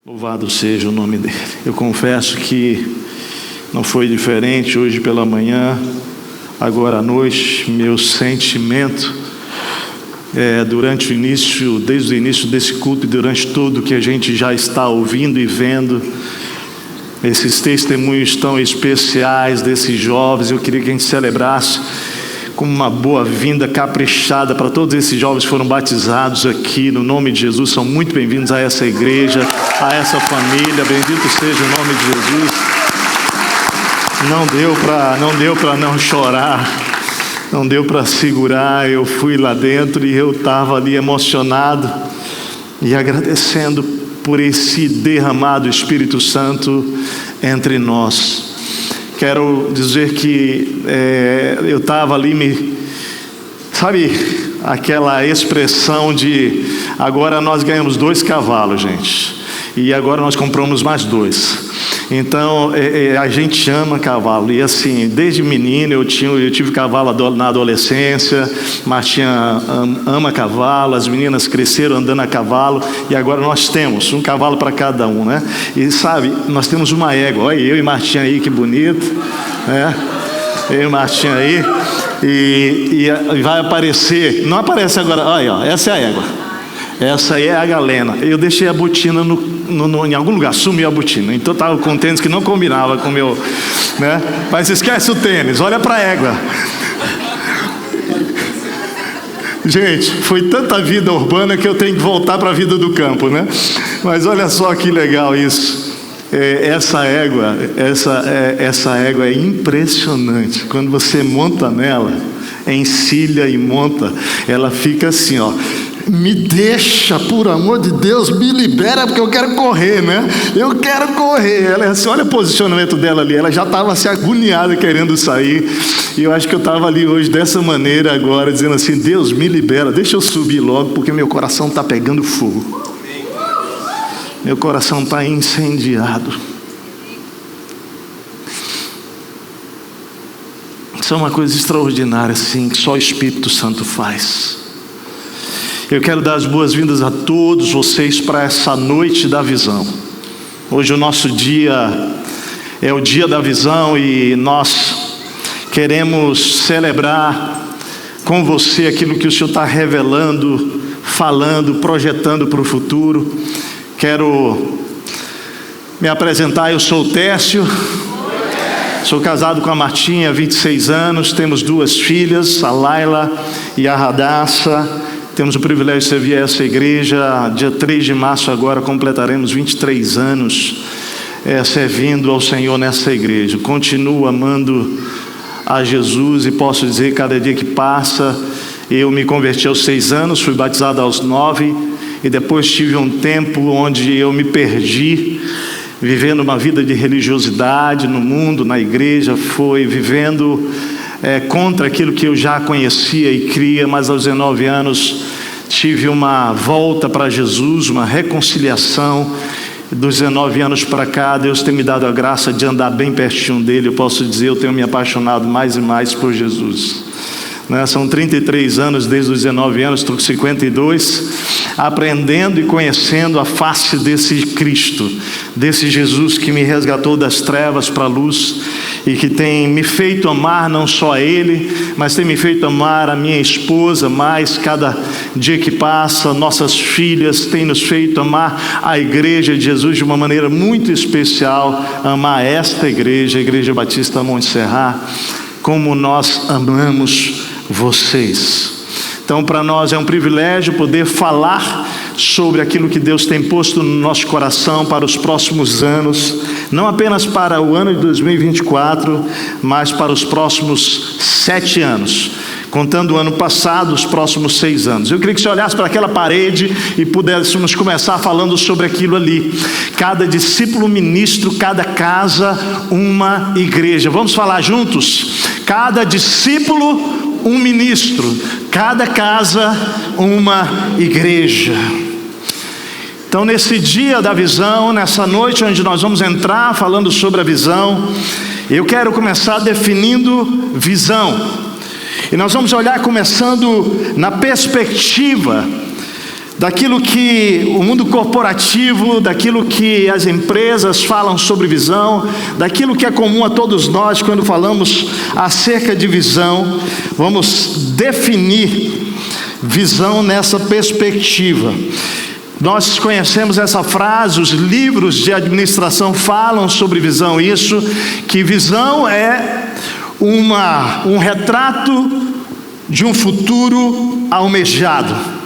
Louvado seja o nome dele. Eu confesso que não foi diferente hoje pela manhã, agora à noite. Meu sentimento durante o início, desde o início desse culto e durante tudo que a gente já está ouvindo e vendo, esses testemunhos tão especiais desses jovens, eu queria que a gente celebrasse como uma boa-vinda caprichada para todos esses jovens que foram batizados aqui, no nome de Jesus. São muito bem-vindos a essa igreja, a essa família. Bendito seja o nome de Jesus. Não deu para não chorar, não deu para segurar. Eu fui lá dentro e eu estava ali emocionado e agradecendo por esse derramado Espírito Santo entre nós. Quero dizer que eu estava ali, sabe aquela expressão de agora nós ganhamos 2 cavalos, gente, e agora nós compramos mais 2. Então a gente ama cavalo, e assim, desde menino eu tive cavalo na adolescência. Martinha ama cavalo, as meninas cresceram andando a cavalo, e agora nós temos um cavalo para cada um, né? E sabe, nós temos uma égua. Olha eu e Martinha aí, que bonito, né? Eu e Martinha aí, e vai aparecer, não aparece agora, olha, ó, essa é a égua. Essa aí é a galena. Eu deixei a botina em algum lugar, sumiu a botina. Então eu estava com um tênis que não combinava com o meu, né? Mas esquece o tênis, olha para a égua. Gente, foi tanta vida urbana que eu tenho que voltar para a vida do campo, né? Mas olha só que legal isso. Essa égua é impressionante. Quando você monta nela, encilha e monta, ela fica assim, ó. Me deixa, por amor de Deus, me libera, porque eu quero correr, né? Eu quero correr. Ela é assim, olha o posicionamento dela ali. Ela já estava assim, agoniada, querendo sair. E eu acho que eu estava ali hoje dessa maneira agora, dizendo assim: Deus, me libera, deixa eu subir logo, porque meu coração está pegando fogo. Meu coração está incendiado. Isso é uma coisa extraordinária, assim, que só o Espírito Santo faz. Eu quero dar as boas-vindas a todos vocês para essa noite da visão. Hoje o nosso dia é o dia da visão, e nós queremos celebrar com você aquilo que o Senhor está revelando, falando, projetando para o futuro. Quero me apresentar. Eu sou o Tércio, sou casado com a Martinha há 26 anos, temos 2 filhas, a Laila e a Radassa. Temos o privilégio de servir essa igreja. Dia 3 de março agora completaremos 23 anos servindo ao Senhor nessa igreja. Continuo amando a Jesus, e posso dizer, cada dia que passa, eu me converti aos 6 anos, fui batizado aos 9, e depois tive um tempo onde eu me perdi, vivendo uma vida de religiosidade no mundo, na igreja, foi vivendo contra aquilo que eu já conhecia e cria. Mas aos 19 anos tive uma volta para Jesus, uma reconciliação. Dos 19 anos para cá, Deus tem me dado a graça de andar bem pertinho dele. Eu posso dizer, eu tenho me apaixonado mais e mais por Jesus, né? São 33 anos, desde os 19 anos, estou com 52, aprendendo e conhecendo a face desse Cristo, desse Jesus que me resgatou das trevas para a luz, e que tem me feito amar não só a Ele, mas tem me feito amar a minha esposa mais cada dia que passa. Nossas filhas têm nos feito amar a igreja de Jesus de uma maneira muito especial, amar esta igreja, a Igreja Batista Monte Serra, como nós amamos vocês. Então, para nós é um privilégio poder falar sobre aquilo que Deus tem posto no nosso coração para os próximos anos, não apenas para o ano de 2024, mas para os próximos 7 anos, contando o ano passado, os próximos 6 anos. Eu queria que você olhasse para aquela parede e pudéssemos começar falando sobre aquilo ali. Cada discípulo ministro, cada casa uma igreja. Vamos falar juntos? Cada discípulo um ministro, cada casa uma igreja. Então, nesse dia da visão, nessa noite onde nós vamos entrar falando sobre a visão, eu quero começar definindo visão. E nós vamos olhar começando na perspectiva daquilo que o mundo corporativo, daquilo que as empresas falam sobre visão, daquilo que é comum a todos nós quando falamos acerca de visão. Vamos definir visão nessa perspectiva. Nós conhecemos essa frase, os livros de administração falam sobre visão, isso, que visão é um retrato de um futuro almejado.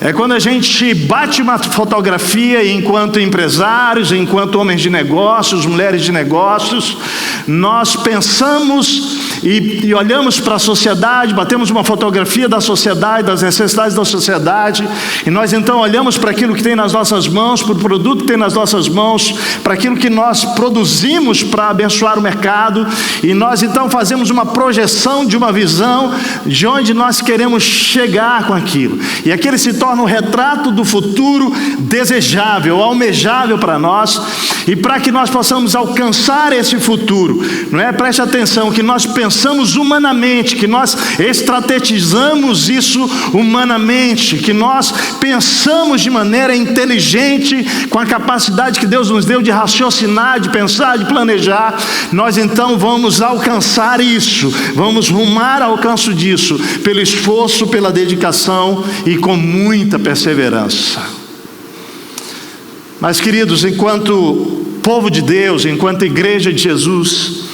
É quando a gente bate uma fotografia enquanto empresários, enquanto homens de negócios, mulheres de negócios, nós pensamos e olhamos para a sociedade, batemos uma fotografia da sociedade, das necessidades da sociedade, e nós então olhamos para aquilo que tem nas nossas mãos, para o produto que tem nas nossas mãos, para aquilo que nós produzimos para abençoar o mercado, e nós então fazemos uma projeção de uma visão de onde nós queremos chegar com aquilo, e aquele se torna um retrato do futuro desejável, almejável para nós, e para que nós possamos alcançar esse futuro, não é? Preste atenção, que nós pensamos humanamente, que nós estrategizamos isso humanamente, que nós pensamos de maneira inteligente, com a capacidade que Deus nos deu de raciocinar, de pensar, de planejar, nós então vamos alcançar isso, vamos rumar ao alcance disso, pelo esforço, pela dedicação e com muita perseverança. Mas, queridos, enquanto povo de Deus, enquanto igreja de Jesus,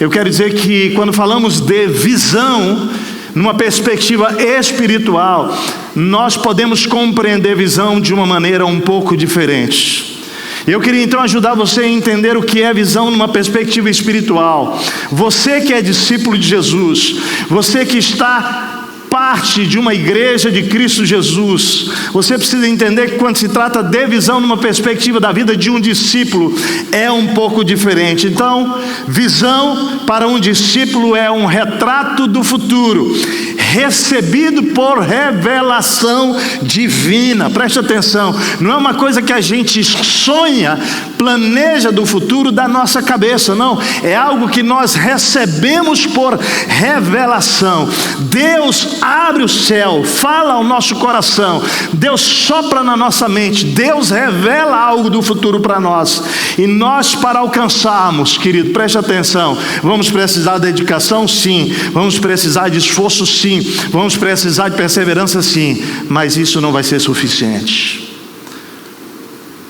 eu quero dizer que quando falamos de visão, numa perspectiva espiritual, nós podemos compreender visão de uma maneira um pouco diferente. Eu queria então ajudar você a entender o que é visão numa perspectiva espiritual. Você que é discípulo de Jesus, você que está parte de uma igreja de Cristo Jesus, você precisa entender que quando se trata de visão numa perspectiva da vida de um discípulo, é um pouco diferente. Então, visão para um discípulo é um retrato do futuro, recebido por revelação divina. Preste atenção, não é uma coisa que a gente sonha, planeja do futuro da nossa cabeça, não, é algo que nós recebemos por revelação. Deus abre o céu, fala ao nosso coração, Deus sopra na nossa mente, Deus revela algo do futuro para nós, e nós, para alcançarmos, querido, preste atenção, vamos precisar de dedicação, sim, vamos precisar de esforço, sim, vamos precisar de perseverança, sim, mas isso não vai ser suficiente.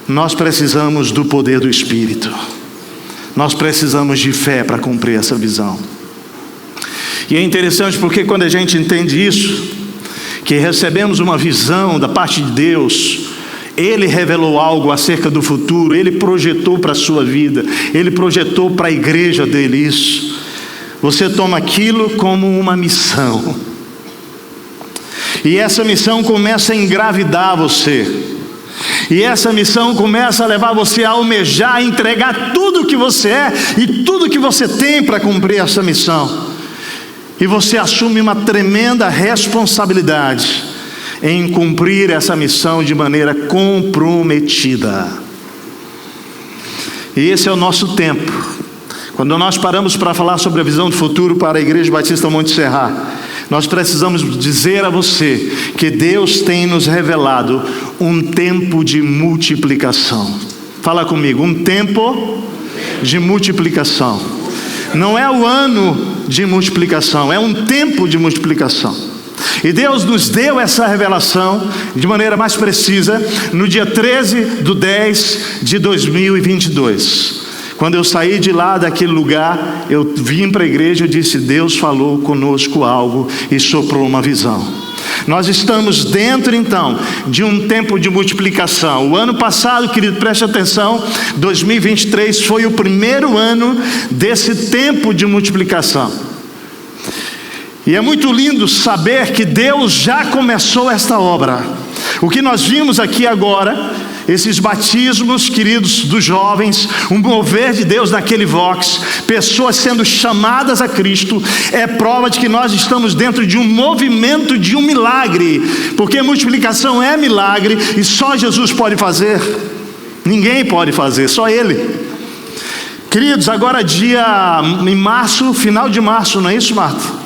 Nós precisamos do poder do Espírito, nós precisamos de fé para cumprir essa visão. E é interessante porque quando a gente entende isso, que recebemos uma visão da parte de Deus, Ele revelou algo acerca do futuro, Ele projetou para a sua vida, Ele projetou para a igreja dele isso. Você toma aquilo como uma missão, e essa missão começa a engravidar você, e essa missão começa a levar você a almejar, a entregar tudo o que você é e tudo que você tem para cumprir essa missão. E você assume uma tremenda responsabilidade em cumprir essa missão de maneira comprometida. E esse é o nosso tempo. Quando nós paramos para falar sobre a visão do futuro para a Igreja Batista Monte Serra, nós precisamos dizer a você que Deus tem nos revelado um tempo de multiplicação. Fala comigo, um tempo de multiplicação. Não é o ano de multiplicação, é um tempo de multiplicação. E Deus nos deu essa revelação de maneira mais precisa no dia 13/10/2022. Quando eu saí de lá daquele lugar, eu vim para a igreja e disse: Deus falou conosco algo e soprou uma visão. Nós estamos dentro então de um tempo de multiplicação. O ano passado, querido, preste atenção, 2023 foi o primeiro ano desse tempo de multiplicação. E é muito lindo saber que Deus já começou esta obra. O que nós vimos aqui agora, esses batismos, queridos, dos jovens, um mover de Deus naquele vox, pessoas sendo chamadas a Cristo, é prova de que nós estamos dentro de um movimento de um milagre, porque multiplicação é milagre e só Jesus pode fazer, ninguém pode fazer, só Ele. Queridos, agora em março, final de março, não é isso, Marta?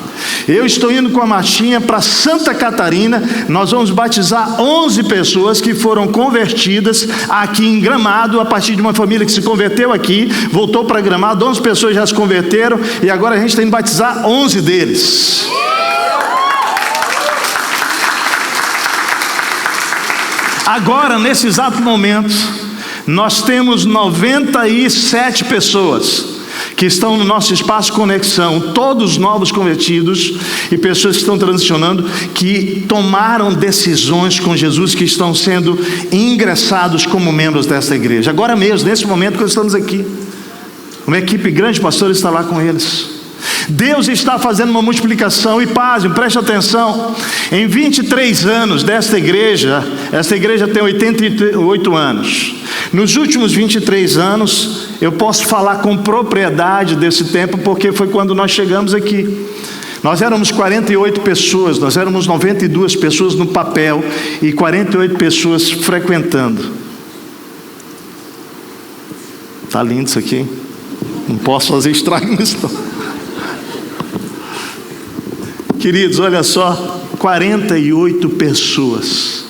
Eu estou indo com a Martinha para Santa Catarina. Nós vamos batizar 11 pessoas que foram convertidas aqui em Gramado, a partir de uma família que se converteu aqui, voltou para Gramado. 11 pessoas já se converteram e agora a gente tem que batizar 11 deles. Agora, nesse exato momento, nós temos 97 pessoas que estão no nosso espaço Conexão, todos novos convertidos e pessoas que estão transicionando, que tomaram decisões com Jesus, que estão sendo ingressados como membros desta igreja. Agora mesmo, nesse momento que nós estamos aqui, uma equipe grande de pastores está lá com eles. Deus está fazendo uma multiplicação, e pasmem, preste atenção, em 23 anos desta igreja, esta igreja tem 88 anos, nos últimos 23 anos, eu posso falar com propriedade desse tempo, porque foi quando nós chegamos aqui. Nós éramos 48 pessoas, nós éramos 92 pessoas no papel, e 48 pessoas frequentando. Está lindo isso aqui, não posso fazer estrago nisso não. Queridos, olha só, 48 pessoas,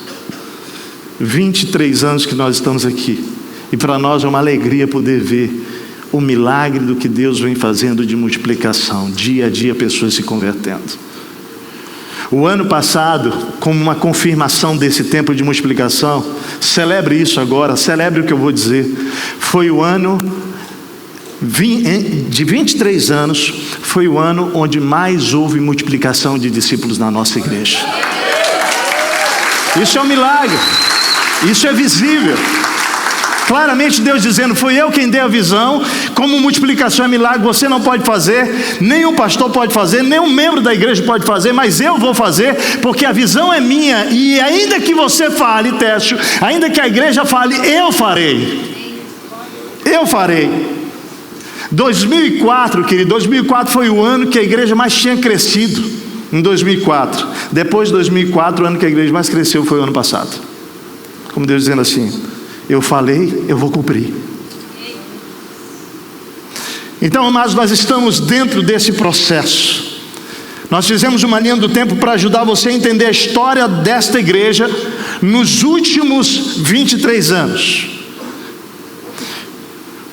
23 anos que nós estamos aqui, e para nós é uma alegria poder ver o milagre do que Deus vem fazendo de multiplicação, dia a dia pessoas se convertendo. O ano passado, como uma confirmação desse tempo de multiplicação, celebre isso agora, celebre o que eu vou dizer, foi o ano de 23 anos, foi o ano onde mais houve multiplicação de discípulos na nossa igreja. Isso é um milagre, isso é visível. Claramente Deus dizendo, foi eu quem dei a visão. Como multiplicação é milagre, você não pode fazer, nenhum pastor pode fazer, nenhum membro da igreja pode fazer, mas eu vou fazer, porque a visão é minha, e ainda que você fale, Técio, ainda que a igreja fale, eu farei. 2004, querido, 2004 foi o ano que a igreja mais tinha crescido, em 2004. Depois de 2004, o ano que a igreja mais cresceu foi o ano passado. Como Deus dizendo assim, eu falei, eu vou cumprir. Então, amados, nós estamos dentro desse processo. Nós fizemos uma linha do tempo para ajudar você a entender a história desta igreja nos últimos 23 anos.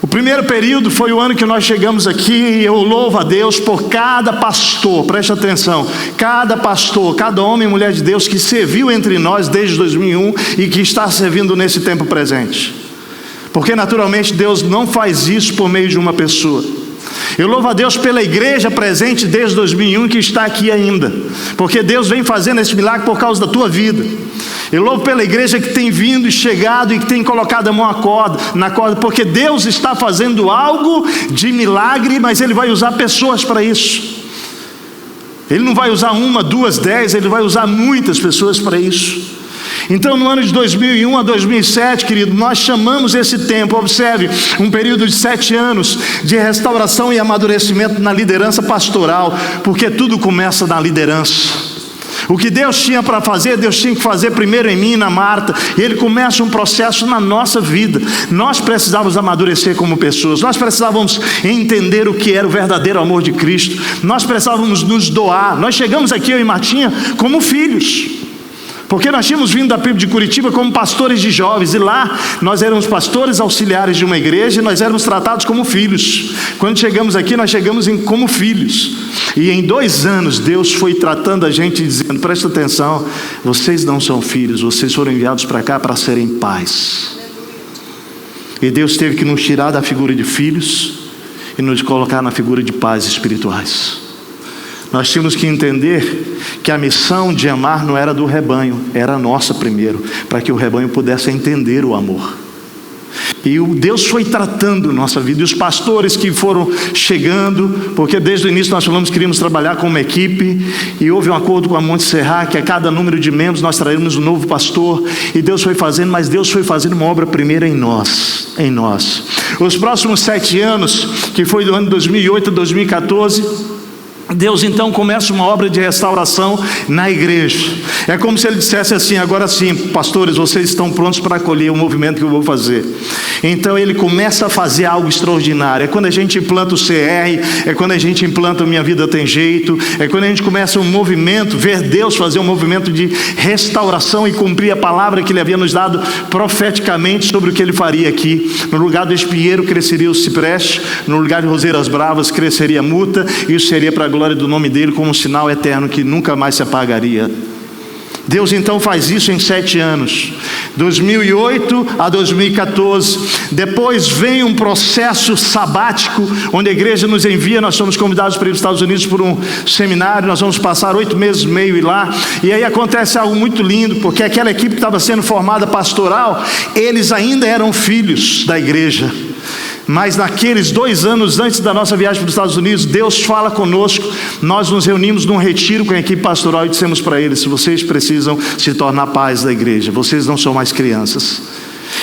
O primeiro período foi o ano que nós chegamos aqui, e eu louvo a Deus por cada pastor, preste atenção, cada pastor, cada homem e mulher de Deus que serviu entre nós desde 2001 e que está servindo nesse tempo presente. Porque naturalmente Deus não faz isso por meio de uma pessoa. Eu louvo a Deus pela igreja presente desde 2001 que está aqui ainda, porque Deus vem fazendo esse milagre por causa da tua vida. Eu louvo pela igreja que tem vindo e chegado e que tem colocado a mão na corda, porque Deus está fazendo algo de milagre, mas Ele vai usar pessoas para isso. Ele não vai usar 1, 2, 10, Ele vai usar muitas pessoas para isso. Então, no ano de 2001 a 2007, querido, nós chamamos esse tempo, observe, um período de 7 anos de restauração e amadurecimento na liderança pastoral, porque tudo começa na liderança. O que Deus tinha para fazer, Deus tinha que fazer primeiro em mim e na Marta, e Ele começa um processo na nossa vida. Nós precisávamos amadurecer como pessoas, nós precisávamos entender o que era o verdadeiro amor de Cristo, nós precisávamos nos doar. Nós chegamos aqui, eu e Martinha, como filhos, porque nós tínhamos vindo da PIB de Curitiba como pastores de jovens, e lá nós éramos pastores auxiliares de uma igreja, e nós éramos tratados como filhos. Quando chegamos aqui, nós chegamos como filhos, e em 2 anos Deus foi tratando a gente, dizendo, presta atenção, vocês não são filhos, vocês foram enviados para cá para serem pais. E Deus teve que nos tirar da figura de filhos e nos colocar na figura de pais espirituais. Nós tínhamos que entender que a missão de amar não era do rebanho, era nossa primeiro, para que o rebanho pudesse entender o amor. E Deus foi tratando nossa vida, e os pastores que foram chegando, porque desde o início nós falamos que queríamos trabalhar com uma equipe, e houve um acordo com a Monte Serra, que a cada número de membros nós traímos um novo pastor, e Deus foi fazendo, mas Deus foi fazendo uma obra primeira em nós. Os próximos 7 anos, que foi do ano 2008 a 2014, Deus então começa uma obra de restauração na igreja. É como se Ele dissesse assim: agora sim, pastores, vocês estão prontos para acolher o movimento que eu vou fazer. Então Ele começa a fazer algo extraordinário. É quando a gente implanta o CR, é quando a gente implanta o Minha Vida Tem Jeito, é quando a gente começa um movimento, ver Deus fazer um movimento de restauração e cumprir a palavra que Ele havia nos dado profeticamente sobre o que Ele faria aqui. No lugar do espinheiro cresceria o cipreste, no lugar de roseiras bravas cresceria a muta. Isso seria para a glória do nome dele, como um sinal eterno que nunca mais se apagaria. Deus então faz isso em 7 anos, 2008 a 2014. Depois vem um processo sabático, onde a igreja nos envia. Nós somos convidados para ir para os Estados Unidos por um seminário. Nós vamos passar 8 meses e meio lá, e aí acontece algo muito lindo, porque aquela equipe que estava sendo formada pastoral, eles ainda eram filhos da igreja. Mas naqueles 2 anos antes da nossa viagem para os Estados Unidos, Deus fala conosco. Nós nos reunimos num retiro com a equipe pastoral e dissemos para eles: vocês precisam se tornar pais da igreja, vocês não são mais crianças.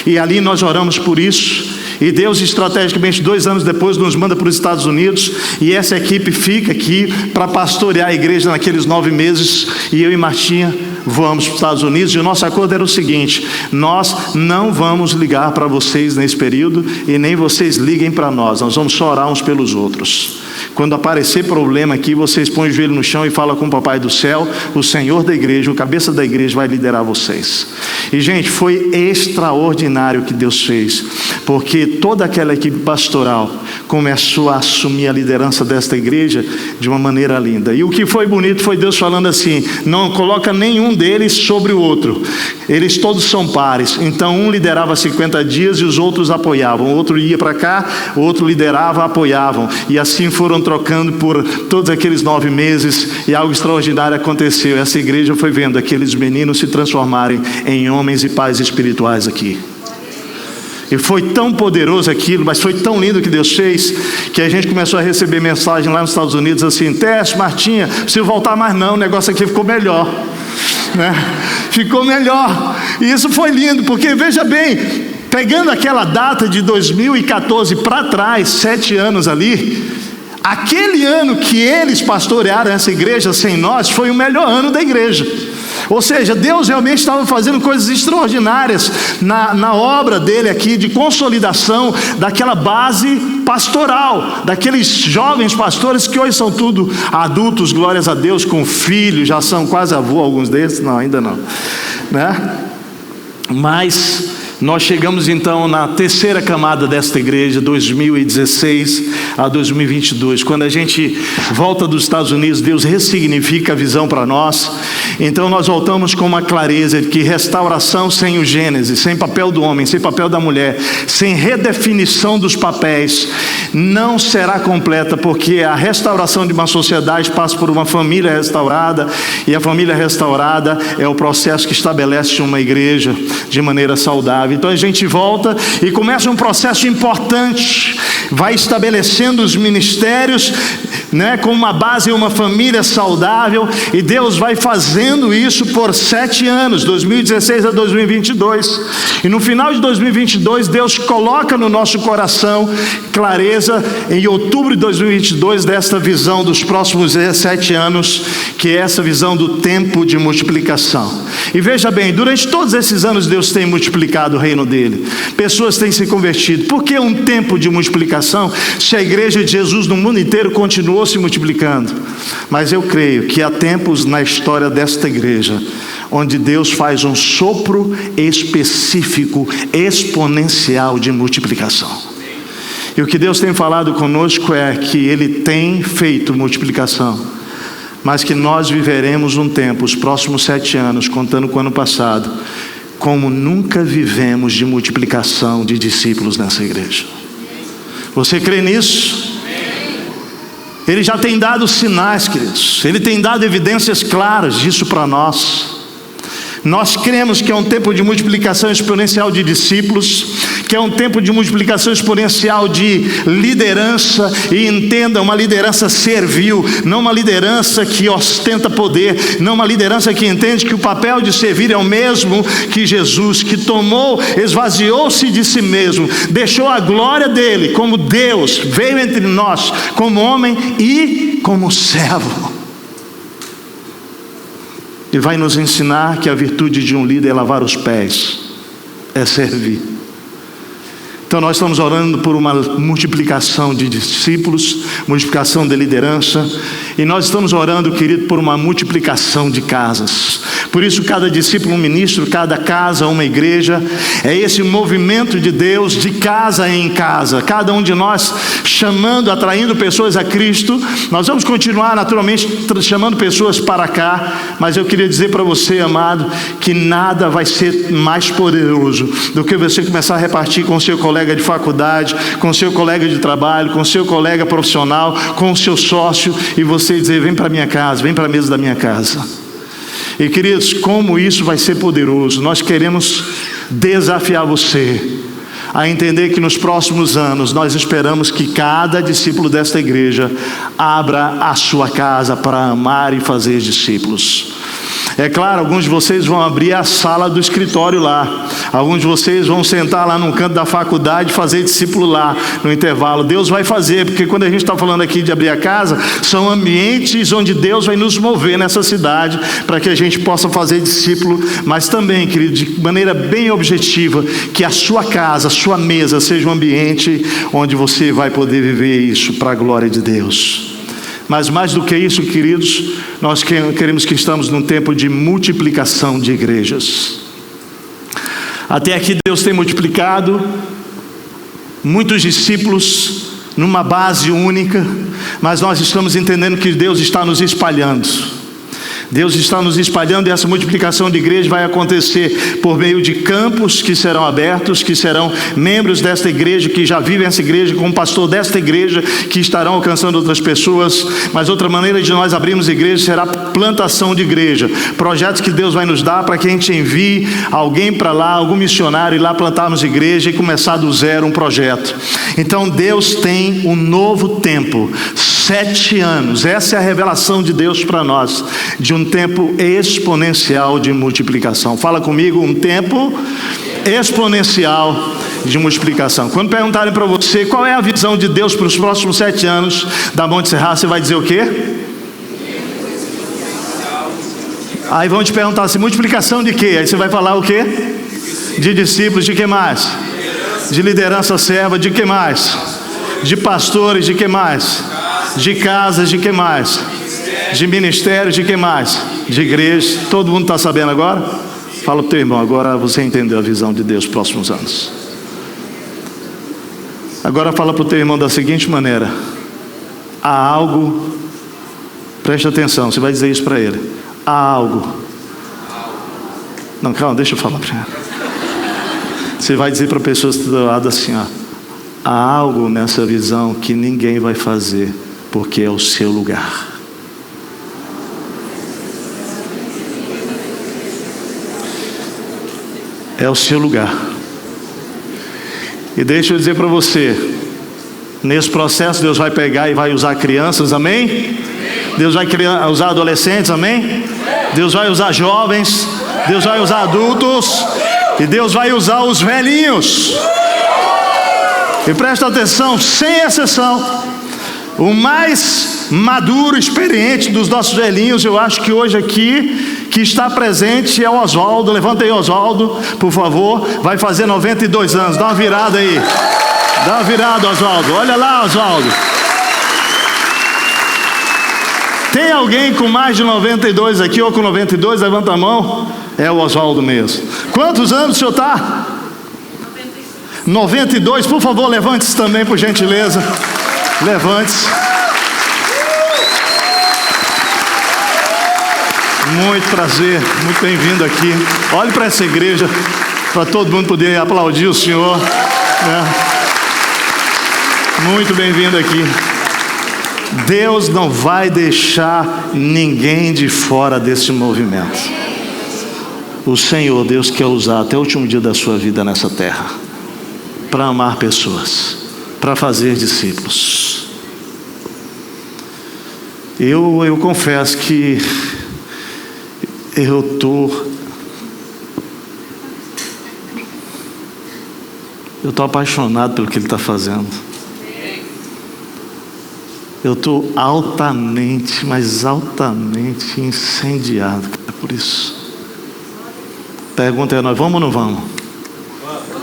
E ali nós oramos por isso. E Deus, estrategicamente, 2 anos depois, nos manda para os Estados Unidos. E essa equipe fica aqui para pastorear a igreja naqueles 9 meses. E eu e Martinha voamos para os Estados Unidos. E o nosso acordo era o seguinte: nós não vamos ligar para vocês nesse período, e nem vocês liguem para nós. Nós vamos só orar uns pelos outros. Quando aparecer problema aqui, vocês põem o joelho no chão e falam com o Papai do Céu. O Senhor da igreja, o cabeça da igreja, vai liderar vocês. E gente, foi extraordinário o que Deus fez, porque toda aquela equipe pastoral começou a assumir a liderança desta igreja de uma maneira linda. E o que foi bonito foi Deus falando assim: não coloca nenhum deles sobre o outro, eles todos são pares. Então um liderava 50 dias e os outros apoiavam. O outro ia para cá, o outro liderava, apoiavam. E assim foram trocando por todos aqueles 9 meses, e algo extraordinário aconteceu. Essa igreja foi vendo aqueles meninos se transformarem em homens e pais espirituais aqui. E foi tão poderoso aquilo, mas foi tão lindo que Deus fez, que a gente começou a receber mensagem lá nos Estados Unidos assim: Teste, Martinha, não preciso voltar mais não, o negócio aqui ficou melhor, né? Ficou melhor. E isso foi lindo, porque veja bem, pegando aquela data de 2014 para trás, 7 anos ali, aquele ano que eles pastorearam essa igreja sem nós, foi o melhor ano da igreja. Ou seja, Deus realmente estava fazendo coisas extraordinárias na obra dele aqui, de consolidação daquela base pastoral, daqueles jovens pastores que hoje são tudo adultos, glórias a Deus, com filhos, já são quase avô alguns desses, não, ainda não, né? Mas nós chegamos então na 3ª camada desta igreja, 2016 a 2022. Quando a gente volta dos Estados Unidos, Deus ressignifica a visão para nós. Então nós voltamos com uma clareza de que restauração sem o Gênesis, sem papel do homem, sem papel da mulher, sem redefinição dos papéis, não será completa, porque a restauração de uma sociedade passa por uma família restaurada, e a família restaurada é o processo que estabelece uma igreja de maneira saudável. Então a gente volta e começa um processo importante, vai estabelecendo os ministérios, né, com uma base, uma família saudável, e Deus vai fazendo isso por 7 anos, 2016 a 2022, e no final de 2022, Deus coloca no nosso coração clareza, em outubro de 2022, desta visão dos próximos 7 anos, que é essa visão do tempo de multiplicação. E veja bem, durante todos esses anos Deus tem multiplicado o reino dele, pessoas têm se convertido. Por que um tempo de multiplicação, se a igreja de Jesus no mundo inteiro continuou se multiplicando? Mas eu creio que há tempos na história desta igreja, onde Deus faz um sopro específico, exponencial de multiplicação. E o que Deus tem falado conosco é que Ele tem feito multiplicação, mas que nós viveremos um tempo, os próximos 7 anos, contando com o ano passado, como nunca vivemos de multiplicação de discípulos nessa igreja. Você crê nisso? Ele já tem dado sinais, queridos. Ele tem dado evidências claras disso para nós. Nós cremos que é um tempo de multiplicação exponencial de discípulos, que é um tempo de multiplicação exponencial de liderança. E entenda, uma liderança servil, não uma liderança que ostenta poder, não uma liderança que entende que o papel de servir é o mesmo que Jesus, que tomou, esvaziou-se de si mesmo, deixou a glória dele como Deus, veio entre nós como homem e como servo. E vai nos ensinar que a virtude de um líder é lavar os pés, é servir. Então nós estamos orando por uma multiplicação de discípulos, multiplicação de liderança, e nós estamos orando, querido, por uma multiplicação de casas. Por isso cada discípulo um ministro, cada casa uma igreja. É esse movimento de Deus de casa em casa, cada um de nós chamando, atraindo pessoas a Cristo. Nós vamos continuar naturalmente chamando pessoas para cá, mas eu queria dizer para você, amado, que nada vai ser mais poderoso do que você começar a repartir com o seu colega de faculdade, com o seu colega de trabalho, com o seu colega profissional, com o seu sócio, e você dizer: vem para a minha casa, vem para a mesa da minha casa. E queridos, como isso vai ser poderoso. Nós queremos desafiar você a entender que nos próximos anos nós esperamos que cada discípulo desta igreja abra a sua casa para amar e fazer discípulos. É claro, alguns de vocês vão abrir a sala do escritório lá. Alguns de vocês vão sentar lá num canto da faculdade e fazer discípulo lá no intervalo. Deus vai fazer, porque quando a gente está falando aqui de abrir a casa, são ambientes onde Deus vai nos mover nessa cidade para que a gente possa fazer discípulo. Mas também, querido, de maneira bem objetiva, que a sua casa, a sua mesa seja um ambiente onde você vai poder viver isso para a glória de Deus. Mas mais do que isso, queridos, nós queremos que estamos num tempo de multiplicação de igrejas. Até aqui Deus tem multiplicado muitos discípulos numa base única, mas nós estamos entendendo que Deus está nos espalhando. Deus está nos espalhando, e essa multiplicação de igreja vai acontecer por meio de campos que serão abertos, que serão membros desta igreja, que já vivem essa igreja, como pastor desta igreja, que estarão alcançando outras pessoas. Mas outra maneira de nós abrirmos igreja será plantação de igreja, projetos que Deus vai nos dar para que a gente envie alguém para lá, algum missionário, e lá plantarmos igreja e começar do zero um projeto. Então Deus tem um novo tempo, 7 anos, essa é a revelação de Deus para nós, de um tempo exponencial de multiplicação. Fala comigo, um tempo exponencial de multiplicação. Quando perguntarem para você qual é a visão de Deus para os próximos 7 anos da Monte Serra, você vai dizer o quê? Aí vão te perguntar assim: multiplicação de quê? Aí você vai falar o quê? De discípulos, de que mais? De liderança serva, de que mais? De pastores, de que mais? De casas, de que mais? De ministérios, de que mais? De igreja. Todo mundo está sabendo agora? Fala para o teu irmão: agora você entendeu a visão de Deus nos próximos anos. Agora fala para o teu irmão da seguinte maneira: há algo, preste atenção, você vai dizer isso para ele. Há algo. Não, calma, deixa eu falar para ele. Você vai dizer para pessoas do lado assim: ó, há algo nessa visão que ninguém vai fazer, porque é o seu lugar. É o seu lugar. E deixa eu dizer para você, nesse processo Deus vai pegar e vai usar crianças, amém? Deus vai usar adolescentes, amém? Deus vai usar jovens, Deus vai usar adultos, e Deus vai usar os velhinhos. E presta atenção, sem exceção, o mais maduro, experiente dos nossos velhinhos, eu acho que hoje aqui, que está presente, é o Oswaldo. Levanta aí, Oswaldo, por favor. Vai fazer 92 anos. Dá uma virada aí. Dá uma virada, Oswaldo. Olha lá, Oswaldo. Tem alguém com mais de 92 aqui, ou com 92? Levanta a mão. É o Oswaldo mesmo. Quantos anos o senhor está? 92. Por favor, levante-se também, por gentileza. Levante-se. Muito prazer, muito bem-vindo aqui. Olhe para essa igreja, para todo mundo poder aplaudir o senhor. Muito bem-vindo aqui. Deus não vai deixar ninguém de fora desse movimento. O Senhor, Deus, quer usar até o último dia da sua vida nessa terra para amar pessoas, para fazer discípulos. Eu confesso que eu tô apaixonado pelo que Ele está fazendo. Eu estou altamente, mas altamente incendiado por isso. Pergunta é: nós vamos ou não vamos?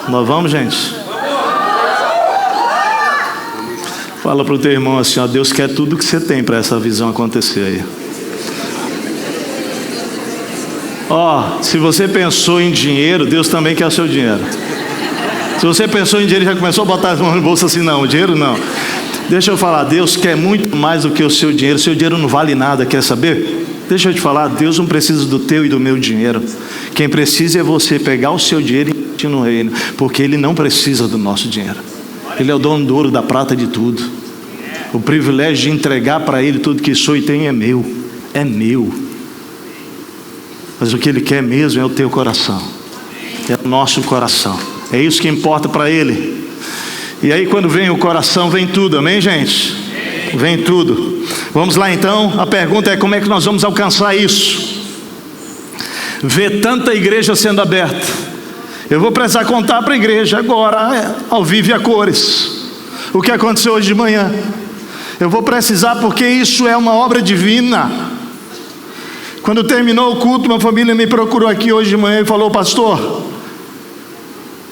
Nós vamos, gente? Fala para o teu irmão assim, ó, Deus quer tudo que você tem para essa visão acontecer aí. Ó, se você pensou em dinheiro, Deus também quer o seu dinheiro. Se você pensou em dinheiro e já começou a botar as mãos no bolso assim, não, o dinheiro não. Deixa eu falar, Deus quer muito mais do que o seu dinheiro. Seu dinheiro não vale nada, quer saber? Deixa eu te falar, Deus não precisa do teu e do meu dinheiro. Quem precisa é você pegar o seu dinheiro e investir no reino, porque Ele não precisa do nosso dinheiro. Ele é o dono do ouro, da prata, de tudo. O privilégio de entregar para Ele tudo que sou e tenho é meu. É meu. Mas o que Ele quer mesmo é o teu coração. É o nosso coração. É isso que importa para Ele. E aí quando vem o coração, vem tudo. Amém, gente? Vem tudo. Vamos lá então. A pergunta é: como é que nós vamos alcançar isso? Ver tanta igreja sendo aberta. Eu vou precisar contar para a igreja agora, ao vivo e a cores, o que aconteceu hoje de manhã. Eu vou precisar, porque isso é uma obra divina. Quando terminou o culto, uma família me procurou aqui hoje de manhã e falou: pastor,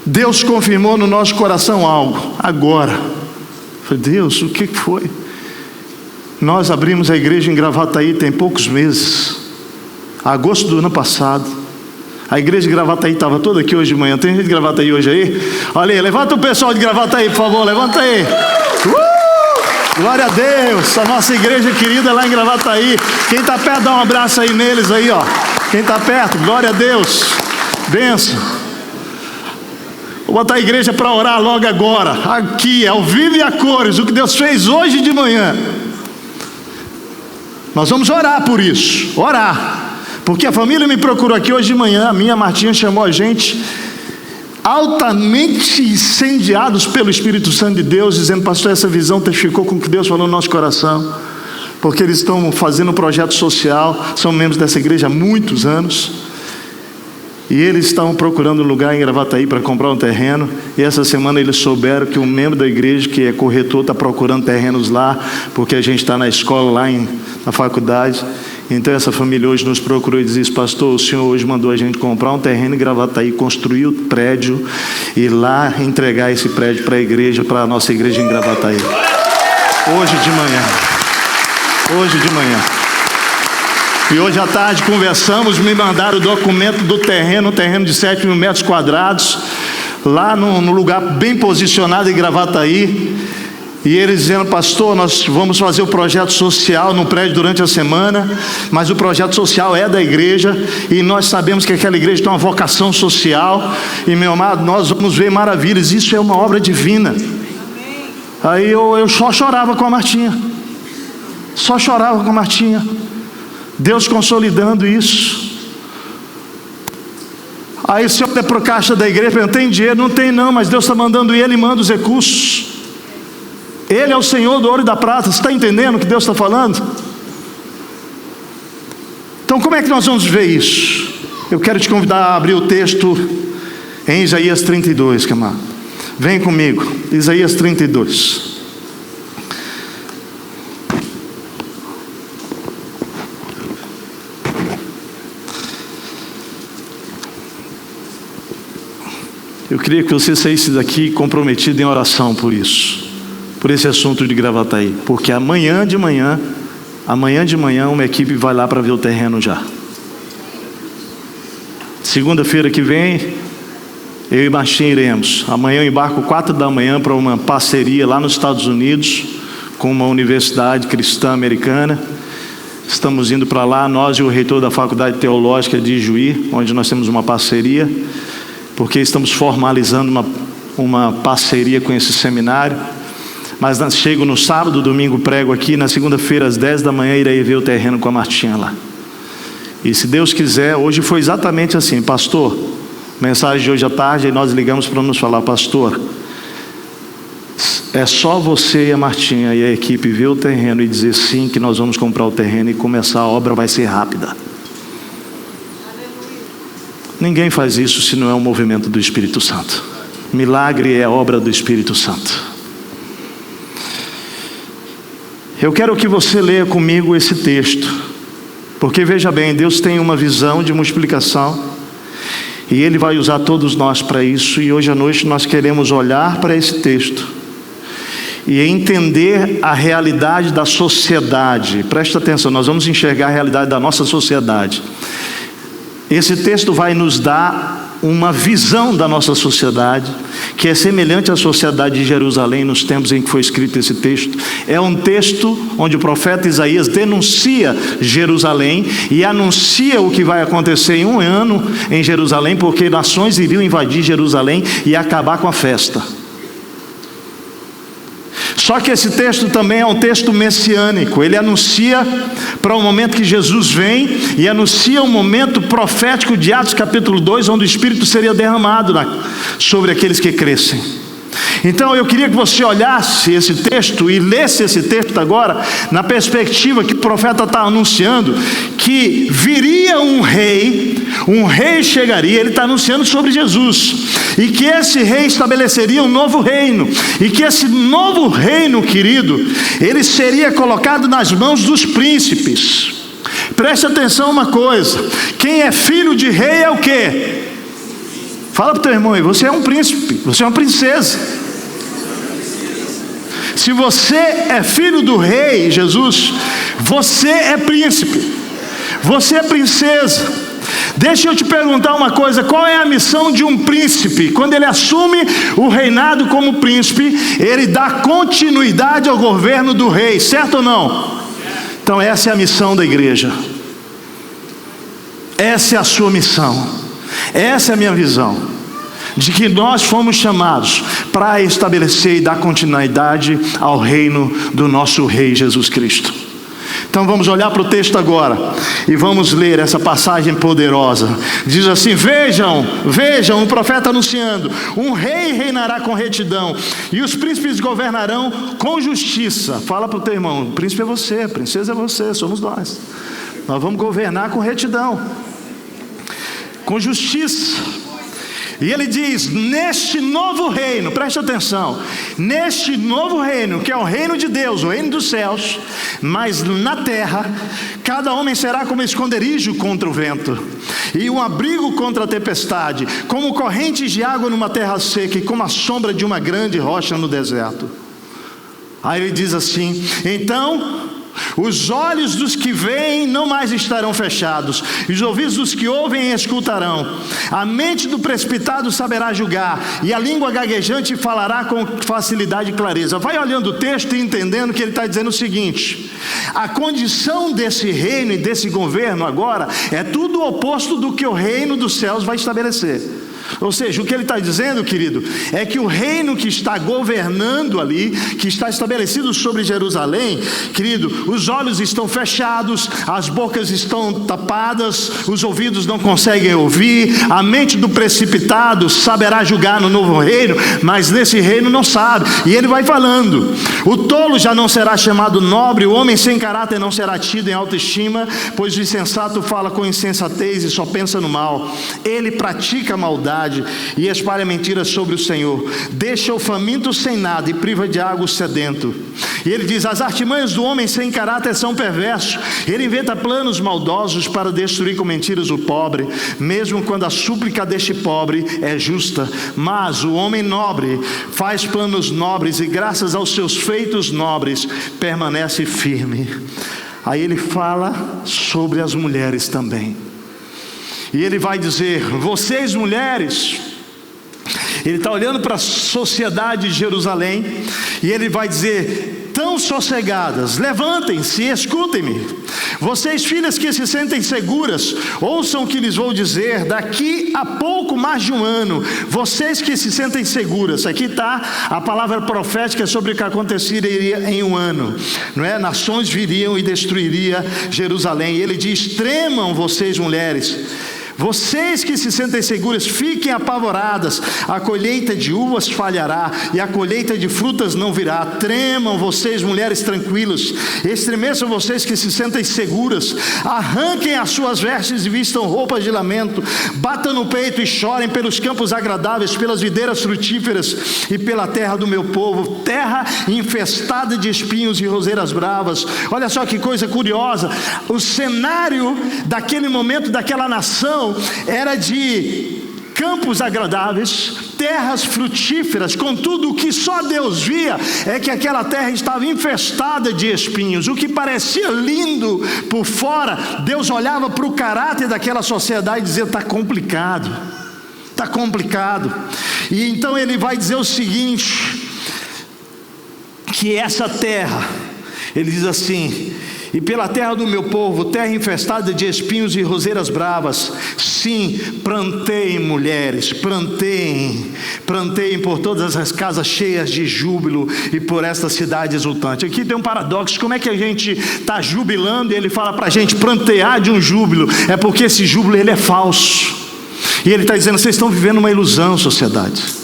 Deus confirmou no nosso coração algo agora. Eu falei: Deus, o que foi? Nós abrimos a igreja em Gravataí tem poucos meses, agosto do ano passado. A igreja de Gravataí estava toda aqui hoje de manhã. Tem gente de Gravataí hoje aí? Olha aí, levanta o pessoal de Gravataí, por favor, levanta aí. Glória a Deus, a nossa igreja querida lá em Gravataí. Quem está perto, dá um abraço aí neles aí, ó. Quem está perto, glória a Deus. Benção. Vou botar a igreja para orar logo agora. Aqui, ao vivo e a cores, o que Deus fez hoje de manhã. Nós vamos orar por isso, orar. Porque a família me procurou aqui hoje de manhã. A minha Martinha chamou a gente, altamente incendiados pelo Espírito Santo de Deus, dizendo: pastor, essa visão testificou com o que Deus falou no nosso coração. Porque eles estão fazendo um projeto social, são membros dessa igreja há muitos anos, e eles estavam procurando um lugar em Gravataí para comprar um terreno. E essa semana eles souberam que um membro da igreja, que é corretor, está procurando terrenos lá, porque a gente está na escola lá na faculdade. Então essa família hoje nos procurou e disse: pastor, o senhor hoje mandou a gente comprar um terreno em Gravataí, construir o prédio e lá entregar esse prédio para a igreja, para a nossa igreja em Gravataí. Hoje de manhã. E hoje à tarde conversamos, me mandaram o documento do terreno, um terreno de 7 mil metros quadrados, lá no lugar bem posicionado em Gravataí. E eles dizendo: pastor, nós vamos fazer o projeto social no prédio durante a semana, mas o projeto social é da igreja, e nós sabemos que aquela igreja tem uma vocação social, e meu amado, nós vamos ver maravilhas, isso é uma obra divina. Aí eu só chorava com a Martinha, Deus consolidando isso. Aí o senhor olha para a caixa da igreja e pergunta: tem dinheiro? Não tem não, mas Deus está mandando, e Ele manda os recursos. Ele é o Senhor do ouro e da prata. Você está entendendo o que Deus está falando? Então como é que nós vamos ver isso? Eu quero te convidar a abrir o texto em Isaías 32, camarada. Vem comigo, Isaías 32. Eu queria que você saísse daqui comprometido em oração por isso, por esse assunto de Gravataí, porque amanhã de manhã, uma equipe vai lá para ver o terreno já. Segunda-feira que vem, eu e Martinha iremos. Amanhã eu embarco 4 da manhã para uma parceria lá nos Estados Unidos, com uma universidade cristã americana. Estamos indo para lá, nós e o reitor da Faculdade Teológica de Juí, onde nós temos uma parceria, porque estamos formalizando uma parceria com esse seminário. Mas chego no sábado, domingo prego aqui, na segunda-feira às 10 da manhã irei ver o terreno com a Martinha lá. E se Deus quiser, hoje foi exatamente assim: pastor, mensagem de hoje à tarde, e nós ligamos para nos falar: pastor, é só você e a Martinha e a equipe ver o terreno e dizer sim, que nós vamos comprar o terreno e começar a obra, vai ser rápida. Ninguém faz isso se não é um movimento do Espírito Santo. Milagre é obra do Espírito Santo. Eu quero que você leia comigo esse texto, porque veja bem, Deus tem uma visão de multiplicação, e Ele vai usar todos nós para isso, e hoje à noite nós queremos olhar para esse texto, e entender a realidade da sociedade. Presta atenção, nós vamos enxergar a realidade da nossa sociedade. Esse texto vai nos dar uma visão da nossa sociedade, que é semelhante à sociedade de Jerusalém nos tempos em que foi escrito esse texto. É um texto onde o profeta Isaías denuncia Jerusalém e anuncia o que vai acontecer em um ano em Jerusalém, porque nações iriam invadir Jerusalém e acabar com a festa. Só que esse texto também é um texto messiânico. Ele anuncia para o momento que Jesus vem, e anuncia um momento profético de Atos capítulo 2, onde o Espírito seria derramado sobre aqueles que crescem. Então eu queria que você olhasse esse texto e lesse esse texto agora na perspectiva que o profeta está anunciando, que viria um rei chegaria. Ele está anunciando sobre Jesus, e que esse rei estabeleceria um novo reino, e que esse novo reino, querido, ele seria colocado nas mãos dos príncipes. Preste atenção uma coisa: quem é filho de rei é o quê? Fala para o teu irmão aí, você é um príncipe, você é uma princesa. Se você é filho do rei Jesus, você é príncipe, você é princesa. Deixa eu te perguntar uma coisa: qual é a missão de um príncipe? Quando ele assume o reinado como príncipe, ele dá continuidade ao governo do rei, certo ou não? Então essa é a missão da igreja, essa é a sua missão, essa é a minha visão, de que nós fomos chamados para estabelecer e dar continuidade ao reino do nosso Rei Jesus Cristo. Então vamos olhar para o texto agora e vamos ler essa passagem poderosa. Diz assim: vejam, o profeta anunciando: um rei reinará com retidão, e os príncipes governarão com justiça. Fala para o teu irmão: o príncipe é você, a princesa é você, somos nós. Nós vamos governar com retidão, com justiça. E ele diz: neste novo reino, preste atenção, neste novo reino, que é o reino de Deus, o reino dos céus, mas na terra, cada homem será como esconderijo contra o vento, e um abrigo contra a tempestade, como correntes de água numa terra seca, e como a sombra de uma grande rocha no deserto. Aí ele diz assim: então os olhos dos que veem não mais estarão fechados, e os ouvidos dos que ouvem escutarão. A mente do precipitado saberá julgar, e a língua gaguejante falará com facilidade e clareza. Vai olhando o texto e entendendo que ele está dizendo o seguinte: a condição desse reino e desse governo agora é tudo o oposto do que o reino dos céus vai estabelecer. Ou seja, o que ele está dizendo, querido, é que o reino que está governando ali, que está estabelecido sobre Jerusalém, querido, os olhos estão fechados, as bocas estão tapadas, os ouvidos não conseguem ouvir, a mente do precipitado saberá julgar no novo reino, mas nesse reino não sabe. E ele vai falando: o tolo já não será chamado nobre, o homem sem caráter não será tido em autoestima, pois o insensato fala com insensatez e só pensa no mal. Ele pratica maldade e espalha mentiras sobre o Senhor. Deixa o faminto sem nada e priva de água o sedento. E ele diz: as artimanhas do homem sem caráter são perversos. Ele inventa planos maldosos para destruir com mentiras o pobre, mesmo quando a súplica deste pobre é justa. Mas o homem nobre faz planos nobres, e graças aos seus feitos nobres permanece firme. Aí ele fala sobre as mulheres também. E ele vai dizer: vocês mulheres, ele está olhando para a sociedade de Jerusalém, e ele vai dizer: tão sossegadas, levantem-se e escutem-me. Vocês filhas que se sentem seguras, ouçam o que lhes vou dizer. Daqui a pouco mais de um ano, vocês que se sentem seguras, aqui está a palavra profética sobre o que aconteceria em um ano, não é? Nações viriam e destruiria Jerusalém. E ele diz: tremam vocês mulheres, Vocês que se sentem seguras, fiquem apavoradas. A colheita de uvas falhará e a colheita de frutas não virá. Tremam vocês, mulheres tranquilas. Estremeçam vocês que se sentem seguras. Arranquem as suas vestes e vistam roupas de lamento. Batam no peito e chorem pelos campos agradáveis, pelas videiras frutíferas e pela terra do meu povo, terra infestada de espinhos e roseiras bravas. Olha só que coisa curiosa. O cenário daquele momento, daquela nação, era de campos agradáveis, terras frutíferas. Contudo, o que só Deus via é que aquela terra estava infestada de espinhos. O que parecia lindo por fora, Deus olhava para o caráter daquela sociedade e dizia: está complicado, está complicado. E então ele vai dizer o seguinte, que essa terra, ele diz assim: e pela terra do meu povo, terra infestada de espinhos e roseiras bravas, sim, planteiem mulheres, planteiem por todas as casas cheias de júbilo e por esta cidade exultante. Aqui tem um paradoxo. Como é que a gente está jubilando e ele fala para a gente plantear de um júbilo? É porque esse júbilo ele é falso, e ele está dizendo: vocês estão vivendo uma ilusão, sociedade.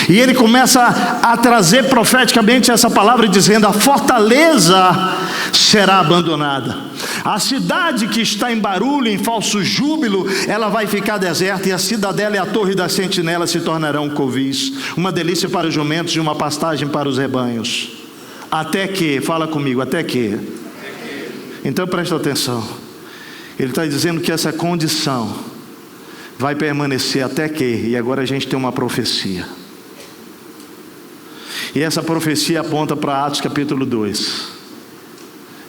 E ele começa a trazer profeticamente essa palavra, dizendo: a fortaleza será abandonada. A cidade que está em barulho, em falso júbilo, ela vai ficar deserta, e a cidadela e a torre das sentinelas se tornarão covis, uma delícia para os jumentos e uma pastagem para os rebanhos. Até que, fala comigo, até que. Então presta atenção. Ele está dizendo que essa condição vai permanecer até que, e agora a gente tem uma profecia. E essa profecia aponta para Atos capítulo 2.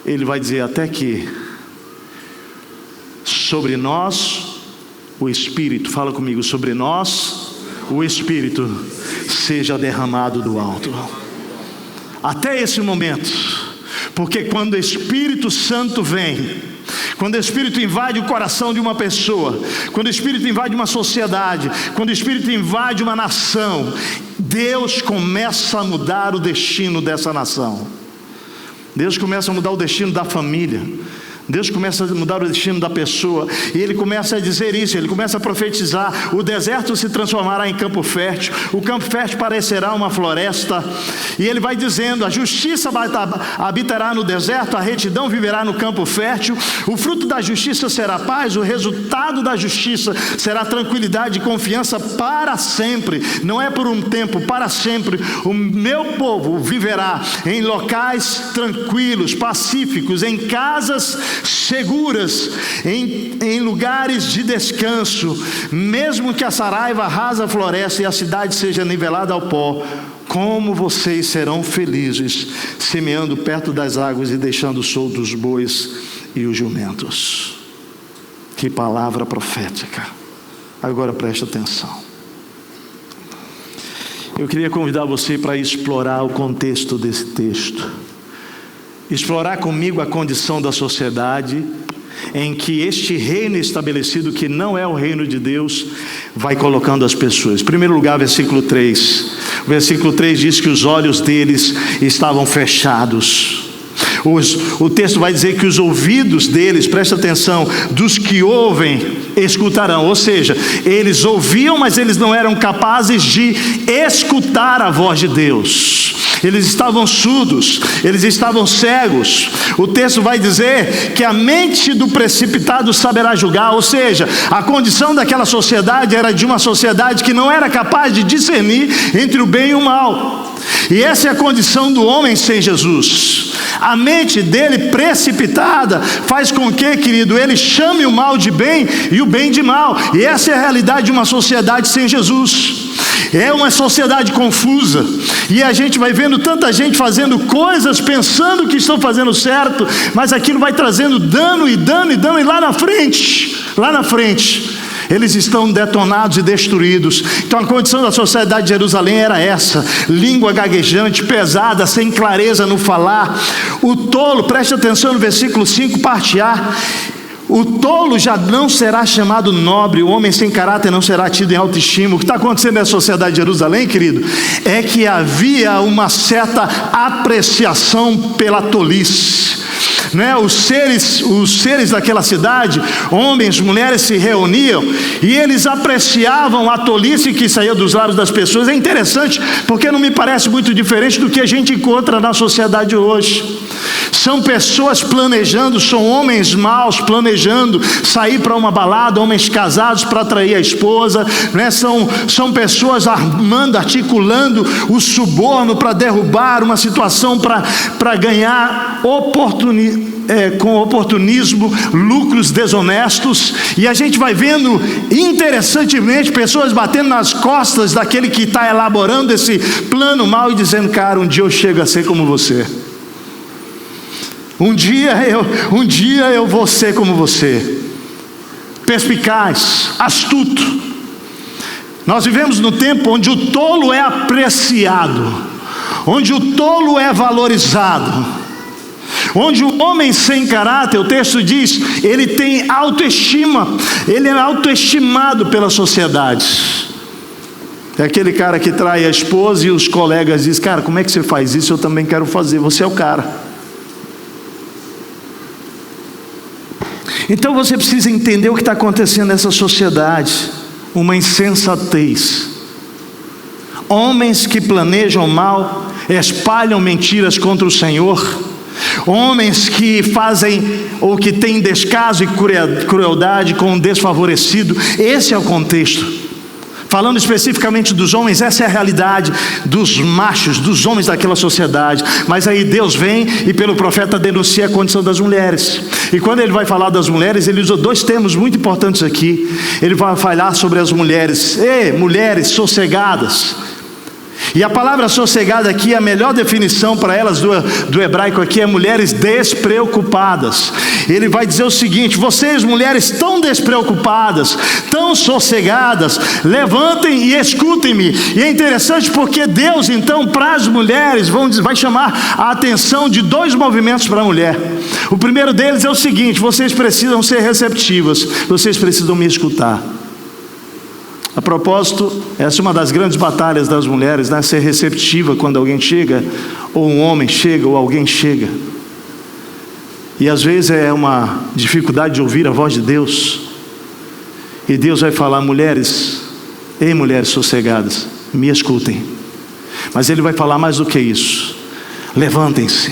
Ele vai dizer: até que sobre nós o Espírito, fala comigo, sobre nós o Espírito seja derramado do alto. Até esse momento, porque quando o Espírito Santo vem, quando o Espírito invade o coração de uma pessoa, quando o Espírito invade uma sociedade, quando o Espírito invade uma nação, Deus começa a mudar o destino dessa nação. Deus começa a mudar o destino da família. Deus começa a mudar o destino da pessoa. E ele começa a dizer isso, ele começa a profetizar: o deserto se transformará em campo fértil, o campo fértil parecerá uma floresta. E ele vai dizendo: a justiça habitará no deserto, a retidão viverá no campo fértil. O fruto da justiça será paz, o resultado da justiça será tranquilidade e confiança para sempre. Não é por um tempo, para sempre. O meu povo viverá em locais tranquilos, pacíficos, em casas seguras, em lugares de descanso, mesmo que a saraiva arrasa a floresta e a cidade seja nivelada ao pó. Como vocês serão felizes semeando perto das águas e deixando soltos os bois e os jumentos. Que palavra profética. Agora preste atenção. Eu queria convidar você para explorar o contexto desse texto, explorar comigo a condição da sociedade em que este reino estabelecido, que não é o reino de Deus, vai colocando as pessoas. Em primeiro lugar, versículo 3. O versículo 3 diz que os olhos deles estavam fechados. O texto vai dizer que os ouvidos deles, presta atenção, dos que ouvem, escutarão. Ou seja, eles ouviam, mas eles não eram capazes de escutar a voz de Deus. Eles estavam surdos, eles estavam cegos. O texto vai dizer que a mente do precipitado saberá julgar. Ou seja, a condição daquela sociedade era de uma sociedade que não era capaz de discernir entre o bem e o mal. E essa é a condição do homem sem Jesus. A mente dele precipitada faz com que, querido, ele chame o mal de bem e o bem de mal. E essa é a realidade de uma sociedade sem Jesus. É uma sociedade confusa, e a gente vai vendo tanta gente fazendo coisas pensando que estão fazendo certo, mas aquilo vai trazendo dano, e lá na frente eles estão detonados e destruídos. Então a condição da sociedade de Jerusalém era essa: língua gaguejante, pesada, sem clareza no falar. O tolo, preste atenção no versículo 5, parte A: o tolo já não será chamado nobre, o homem sem caráter não será tido em autoestima. O que está acontecendo na sociedade de Jerusalém, querido, é que havia uma certa apreciação pela tolice. né, os seres daquela cidade, homens, mulheres, se reuniam e eles apreciavam a tolice que saía dos lábios das pessoas. É interessante, porque não me parece muito diferente do que a gente encontra na sociedade hoje. São pessoas planejando, são homens maus planejando sair para uma balada, homens casados para atrair a esposa, né? São pessoas articulando o suborno para derrubar uma situação, para ganhar com oportunismo, lucros desonestos. E a gente vai vendo, interessantemente, pessoas batendo nas costas daquele que está elaborando esse plano mau e dizendo: cara, um dia eu chego a ser como você. Um dia eu vou ser como você. Perspicaz, astuto. Nós vivemos no tempo onde o tolo é apreciado, onde o tolo é valorizado, onde o homem sem caráter, o texto diz, ele tem autoestima, ele é autoestimado pela sociedade. É aquele cara que trai a esposa e os colegas dizem: cara, como é que você faz isso? Eu também quero fazer, você é o cara. Então você precisa entender o que está acontecendo nessa sociedade. Uma insensatez. Homens que planejam mal, espalham mentiras contra o Senhor. Homens que fazem ou que têm descaso e crueldade com o desfavorecido. Esse é o contexto. Falando especificamente dos homens, essa é a realidade dos machos, dos homens daquela sociedade. Mas aí Deus vem e pelo profeta denuncia a condição das mulheres. E quando ele vai falar das mulheres, ele usa dois termos muito importantes aqui. Ele vai falar sobre as mulheres, mulheres sossegadas. E a palavra sossegada aqui, a melhor definição para elas do hebraico aqui é mulheres despreocupadas. Ele vai dizer o seguinte: vocês mulheres tão despreocupadas, tão sossegadas, levantem e escutem-me. E é interessante porque Deus então para as mulheres vai chamar a atenção de dois movimentos para a mulher. O primeiro deles é o seguinte: vocês precisam ser receptivas, vocês precisam me escutar. A propósito, essa é uma das grandes batalhas das mulheres, né? Ser receptiva quando alguém chega, ou um homem chega, ou alguém chega. E às vezes é uma dificuldade de ouvir a voz de Deus. E Deus vai falar: mulheres, ei mulheres sossegadas, me escutem. Mas Ele vai falar mais do que isso: levantem-se.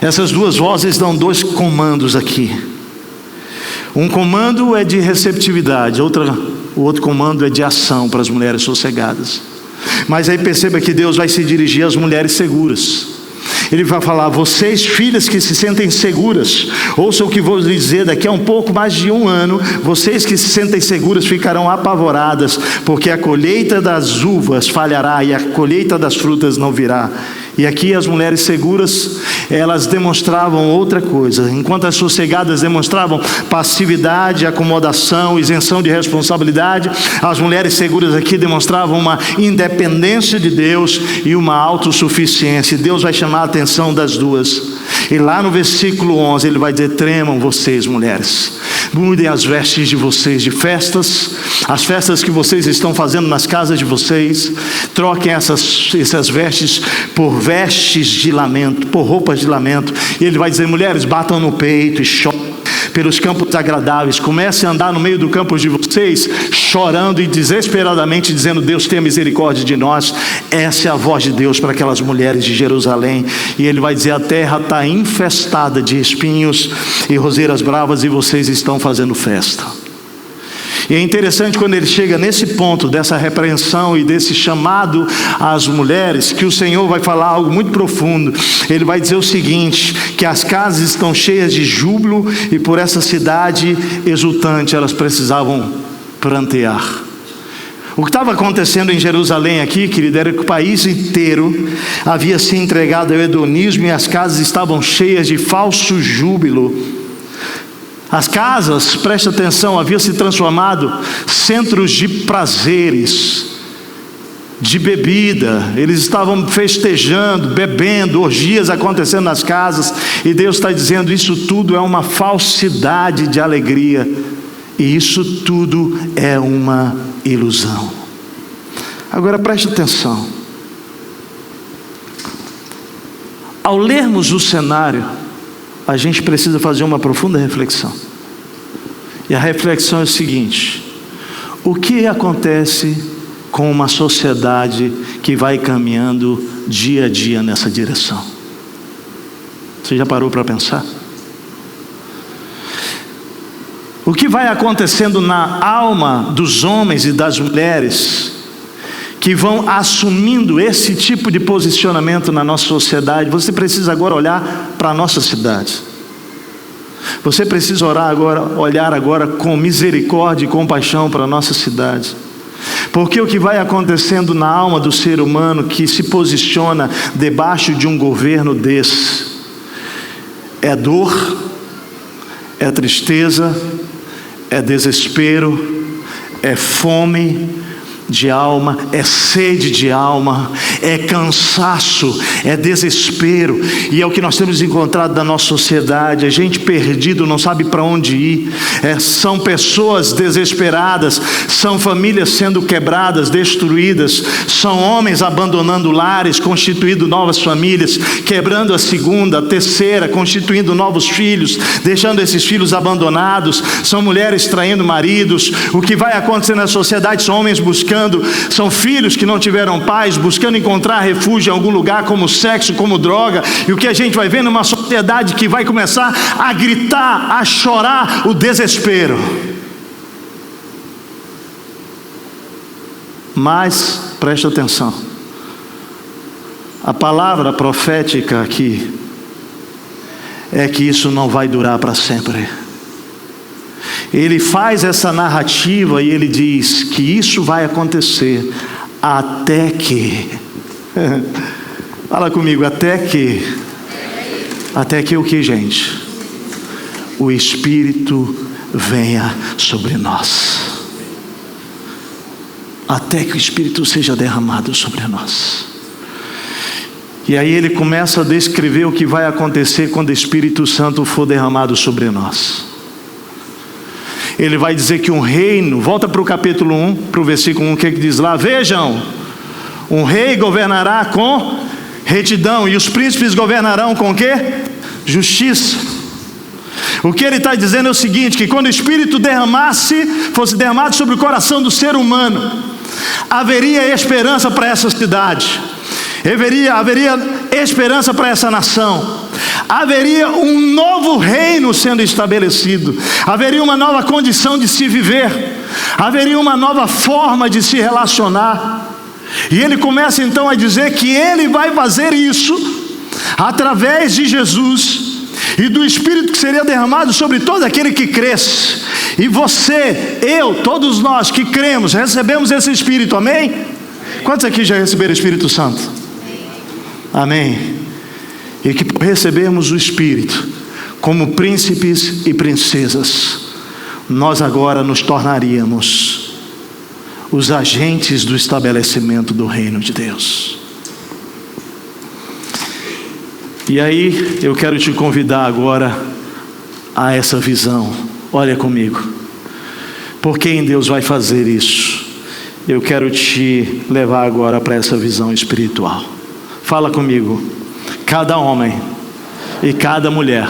Essas duas vozes dão dois comandos aqui. Um comando é de receptividade, o outro comando é de ação para as mulheres sossegadas. Mas aí perceba que Deus vai se dirigir às mulheres seguras. Ele vai falar: vocês filhas que se sentem seguras, ouçam o que vou lhes dizer, daqui a um pouco mais de 1 ano, vocês que se sentem seguras ficarão apavoradas, porque a colheita das uvas falhará e a colheita das frutas não virá. E aqui as mulheres seguras, elas demonstravam outra coisa. Enquanto as sossegadas demonstravam passividade, acomodação, isenção de responsabilidade, as mulheres seguras aqui demonstravam uma independência de Deus e uma autossuficiência. Deus vai chamar a atenção das duas. E lá no versículo 11 ele vai dizer: tremam vocês mulheres, mudem as vestes de vocês de festas, as festas que vocês estão fazendo nas casas de vocês, troquem essas vestes por vestes de lamento, por roupas de lamento. E ele vai dizer: mulheres, batam no peito e chorem pelos campos agradáveis, comecem a andar no meio do campo de vocês, chorando e desesperadamente dizendo: Deus tenha misericórdia de nós. Essa é a voz de Deus para aquelas mulheres de Jerusalém. E ele vai dizer: a terra está infestada de espinhos e roseiras bravas, e vocês estão fazendo festa. E é interessante quando ele chega nesse ponto dessa repreensão e desse chamado às mulheres, que o Senhor vai falar algo muito profundo. Ele vai dizer o seguinte: que as casas estão cheias de júbilo, e por essa cidade exultante elas precisavam prantear. O que estava acontecendo em Jerusalém aqui, querido, era que o país inteiro havia se entregado ao hedonismo, e as casas estavam cheias de falso júbilo. As casas, preste atenção, haviam se transformado centros de prazeres, de bebida. Eles estavam festejando, bebendo, orgias acontecendo nas casas. E Deus está dizendo: isso tudo é uma falsidade de alegria. E isso tudo é uma ilusão. Agora preste atenção. Ao lermos o cenário, a gente precisa fazer uma profunda reflexão. E a reflexão é o seguinte: o que acontece com uma sociedade que vai caminhando dia a dia nessa direção? Você já parou para pensar? O que vai acontecendo na alma dos homens e das mulheres que vão assumindo esse tipo de posicionamento na nossa sociedade? Você precisa agora olhar para a nossa cidade. Você precisa olhar agora com misericórdia e compaixão para a nossa cidade. Porque o que vai acontecendo na alma do ser humano que se posiciona debaixo de um governo desse é dor, é tristeza, é desespero, é fome de alma, é sede de alma, é cansaço, é desespero. E é o que nós temos encontrado na nossa sociedade. A gente perdido, não sabe para onde ir. São pessoas desesperadas, são famílias sendo quebradas, destruídas, são homens abandonando lares, constituindo novas famílias, quebrando a segunda, a terceira, constituindo novos filhos, deixando esses filhos abandonados. São mulheres traindo maridos. O que vai acontecer na sociedade são homens buscando, são filhos que não tiveram pais, buscando encontrar refúgio em algum lugar, como sexo, como droga. E o que a gente vai ver numa sociedade que vai começar a gritar, a chorar o desespero. Mas, preste atenção, a palavra profética aqui é que isso não vai durar para sempre. Ele faz essa narrativa e ele diz que isso vai acontecer até que fala comigo, até que o que, gente? O Espírito venha sobre nós. Até que o Espírito seja derramado sobre nós. E aí ele começa a descrever o que vai acontecer quando o Espírito Santo for derramado sobre nós. Ele vai dizer que um reino, volta para o capítulo 1, para o versículo 1, o que diz lá? Vejam, um rei governará com retidão, e os príncipes governarão com o quê? Justiça. O que ele está dizendo é o seguinte: que quando o Espírito fosse derramado sobre o coração do ser humano, haveria esperança para essa cidade, haveria esperança para essa nação. Haveria um novo reino sendo estabelecido, haveria uma nova condição de se viver, haveria uma nova forma de se relacionar. E ele começa então a dizer que ele vai fazer isso através de Jesus e do Espírito que seria derramado sobre todo aquele que cresce. E você, eu, todos nós que cremos, recebemos esse Espírito, amém? Quantos aqui já receberam o Espírito Santo? Amém. E que por recebermos o Espírito como príncipes e princesas, nós agora nos tornaríamos os agentes do estabelecimento do reino de Deus. E aí eu quero te convidar agora a essa visão. Olha comigo, por quem Deus vai fazer isso? Eu quero te levar agora para essa visão espiritual. Fala comigo. Cada homem e cada mulher.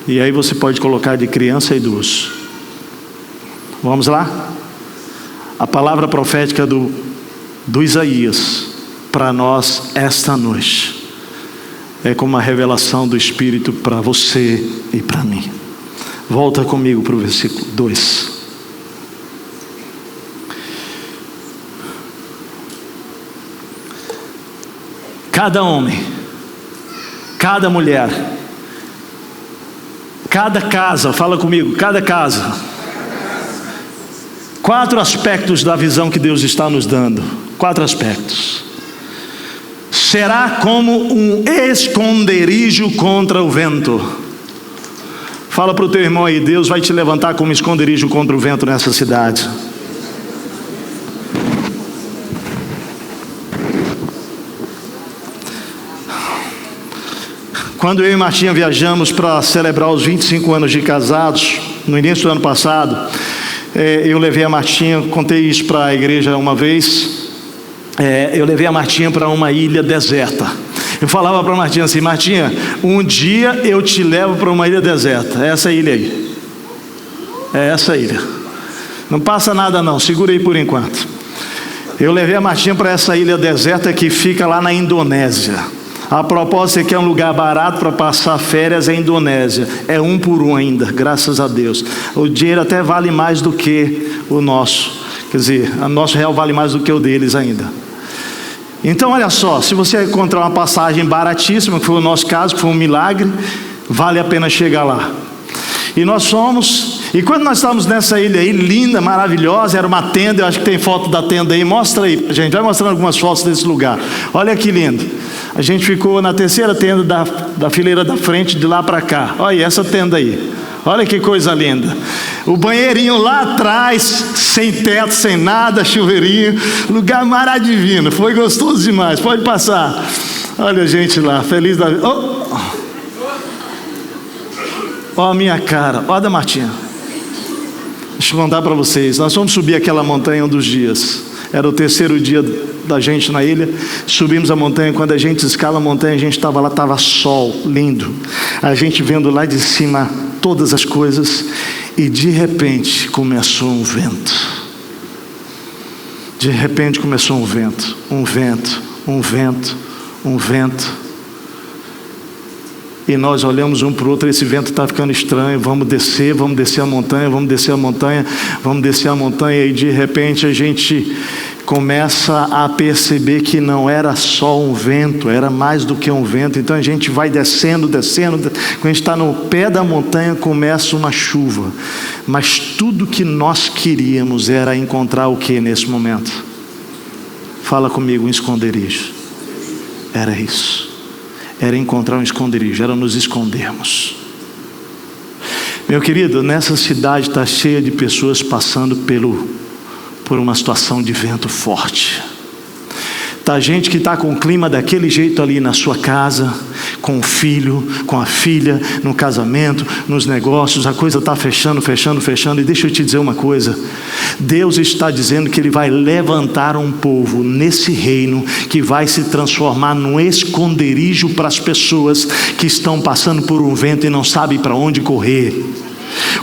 E aí você pode colocar de criança e idoso. Vamos lá? A palavra profética do Isaías para nós esta noite é como uma revelação do Espírito para você e para mim. Volta comigo para o versículo 2. Cada homem, cada mulher, cada casa, fala comigo, cada casa. 4 aspectos da visão que Deus está nos dando. 4 aspectos. Será como um esconderijo contra o vento. Fala para o teu irmão aí, Deus vai te levantar como esconderijo contra o vento nessa cidade. Quando eu e Martinha viajamos para celebrar os 25 anos de casados, no início do ano passado, eu levei a Martinha, contei isso para a igreja uma vez, eu levei a Martinha para uma ilha deserta. Eu falava para Martinha assim: Martinha, um dia eu te levo para uma ilha deserta. É essa ilha aí. É essa ilha. Não passa nada não, segura aí por enquanto. Eu levei a Martinha para essa ilha deserta que fica lá na Indonésia. A propósito, aqui é um lugar barato para passar férias, é a Indonésia. É 1 por 1 ainda, graças a Deus. O dinheiro até vale mais do que o nosso. Quer dizer, o nosso real vale mais do que o deles ainda. Então olha só, se você encontrar uma passagem baratíssima, que foi o nosso caso, que foi um milagre, vale a pena chegar lá. E nós fomos, e quando nós estávamos nessa ilha aí, linda, maravilhosa, era uma tenda, eu acho que tem foto da tenda aí, mostra aí, gente, vai mostrando algumas fotos desse lugar. Olha que lindo. A gente ficou na terceira tenda da fileira da frente, de lá para cá. Olha essa tenda aí. Olha que coisa linda. O banheirinho lá atrás, sem teto, sem nada, chuveirinho. Lugar maravilhoso. Foi gostoso demais. Pode passar. Olha a gente lá, feliz da vida. Ó a minha cara. Ó a da Martinha. Deixa eu contar para vocês. Nós fomos subir aquela montanha um dos dias. Era o terceiro dia da gente na ilha. Subimos a montanha. Quando a gente escala a montanha, a gente estava lá, estava sol, lindo. A gente vendo lá de cima todas as coisas. E de repente começou um vento. De repente começou um vento. Um vento, um vento, um vento. E nós olhamos um para o outro, esse vento está ficando estranho, vamos descer a montanha, vamos descer a montanha, vamos descer a montanha, e de repente a gente começa a perceber que não era só um vento, era mais do que um vento. Então a gente vai descendo, quando a gente está no pé da montanha começa uma chuva, mas tudo que nós queríamos era encontrar o que nesse momento? Fala comigo, um esconderijo. Era isso. Era encontrar um esconderijo, era nos escondermos. Meu querido, nessa cidade está cheia de pessoas passando por uma situação de vento forte. Está gente que está com o clima daquele jeito ali na sua casa, com o filho, com a filha, no casamento, nos negócios, a coisa está fechando, e deixa eu te dizer uma coisa, Deus está dizendo que Ele vai levantar um povo nesse reino, que vai se transformar num esconderijo para as pessoas que estão passando por um vento e não sabem para onde correr.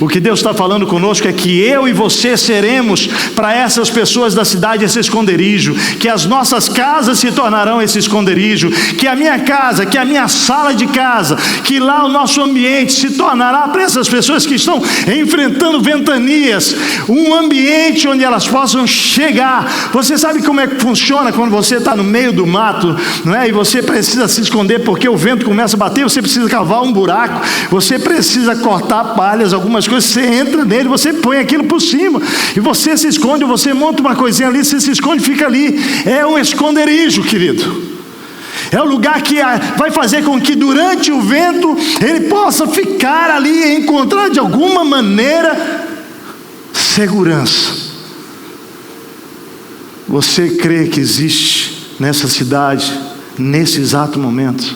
O que Deus está falando conosco é que eu e você seremos para essas pessoas da cidade esse esconderijo, que as nossas casas se tornarão esse esconderijo, que a minha casa, que a minha sala de casa, que lá o nosso ambiente se tornará para essas pessoas que estão enfrentando ventanias, um ambiente onde elas possam chegar. Você sabe como é que funciona quando você está no meio do mato, não é? E você precisa se esconder porque o vento começa a bater, você precisa cavar um buraco, você precisa cortar palhas, algumas coisas, você entra nele, você põe aquilo por cima, e você se esconde, você monta uma coisinha ali, você se esconde e fica ali. É um esconderijo, querido. É o lugar que vai fazer com que durante o vento ele possa ficar ali e encontrar de alguma maneira segurança. Você crê que existe nessa cidade, nesse exato momento,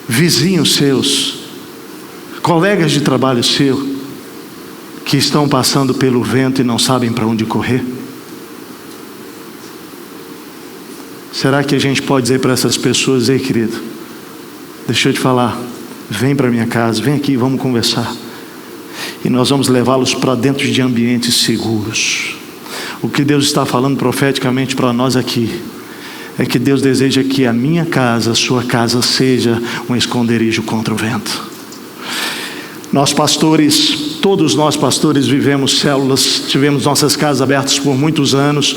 vizinhos seus, colegas de trabalho seu, que estão passando pelo vento e não sabem para onde correr? Será que a gente pode dizer para essas pessoas: ei, querido, deixa eu te falar, vem para minha casa, vem aqui, vamos conversar, e nós vamos levá-los para dentro de ambientes seguros? O que Deus está falando profeticamente para nós aqui é que Deus deseja que a minha casa, a sua casa, seja um esconderijo contra o vento. Nós pastores, todos nós pastores vivemos células, tivemos nossas casas abertas por muitos anos.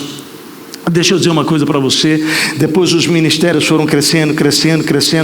Deixa eu dizer uma coisa para você, depois os ministérios foram crescendo,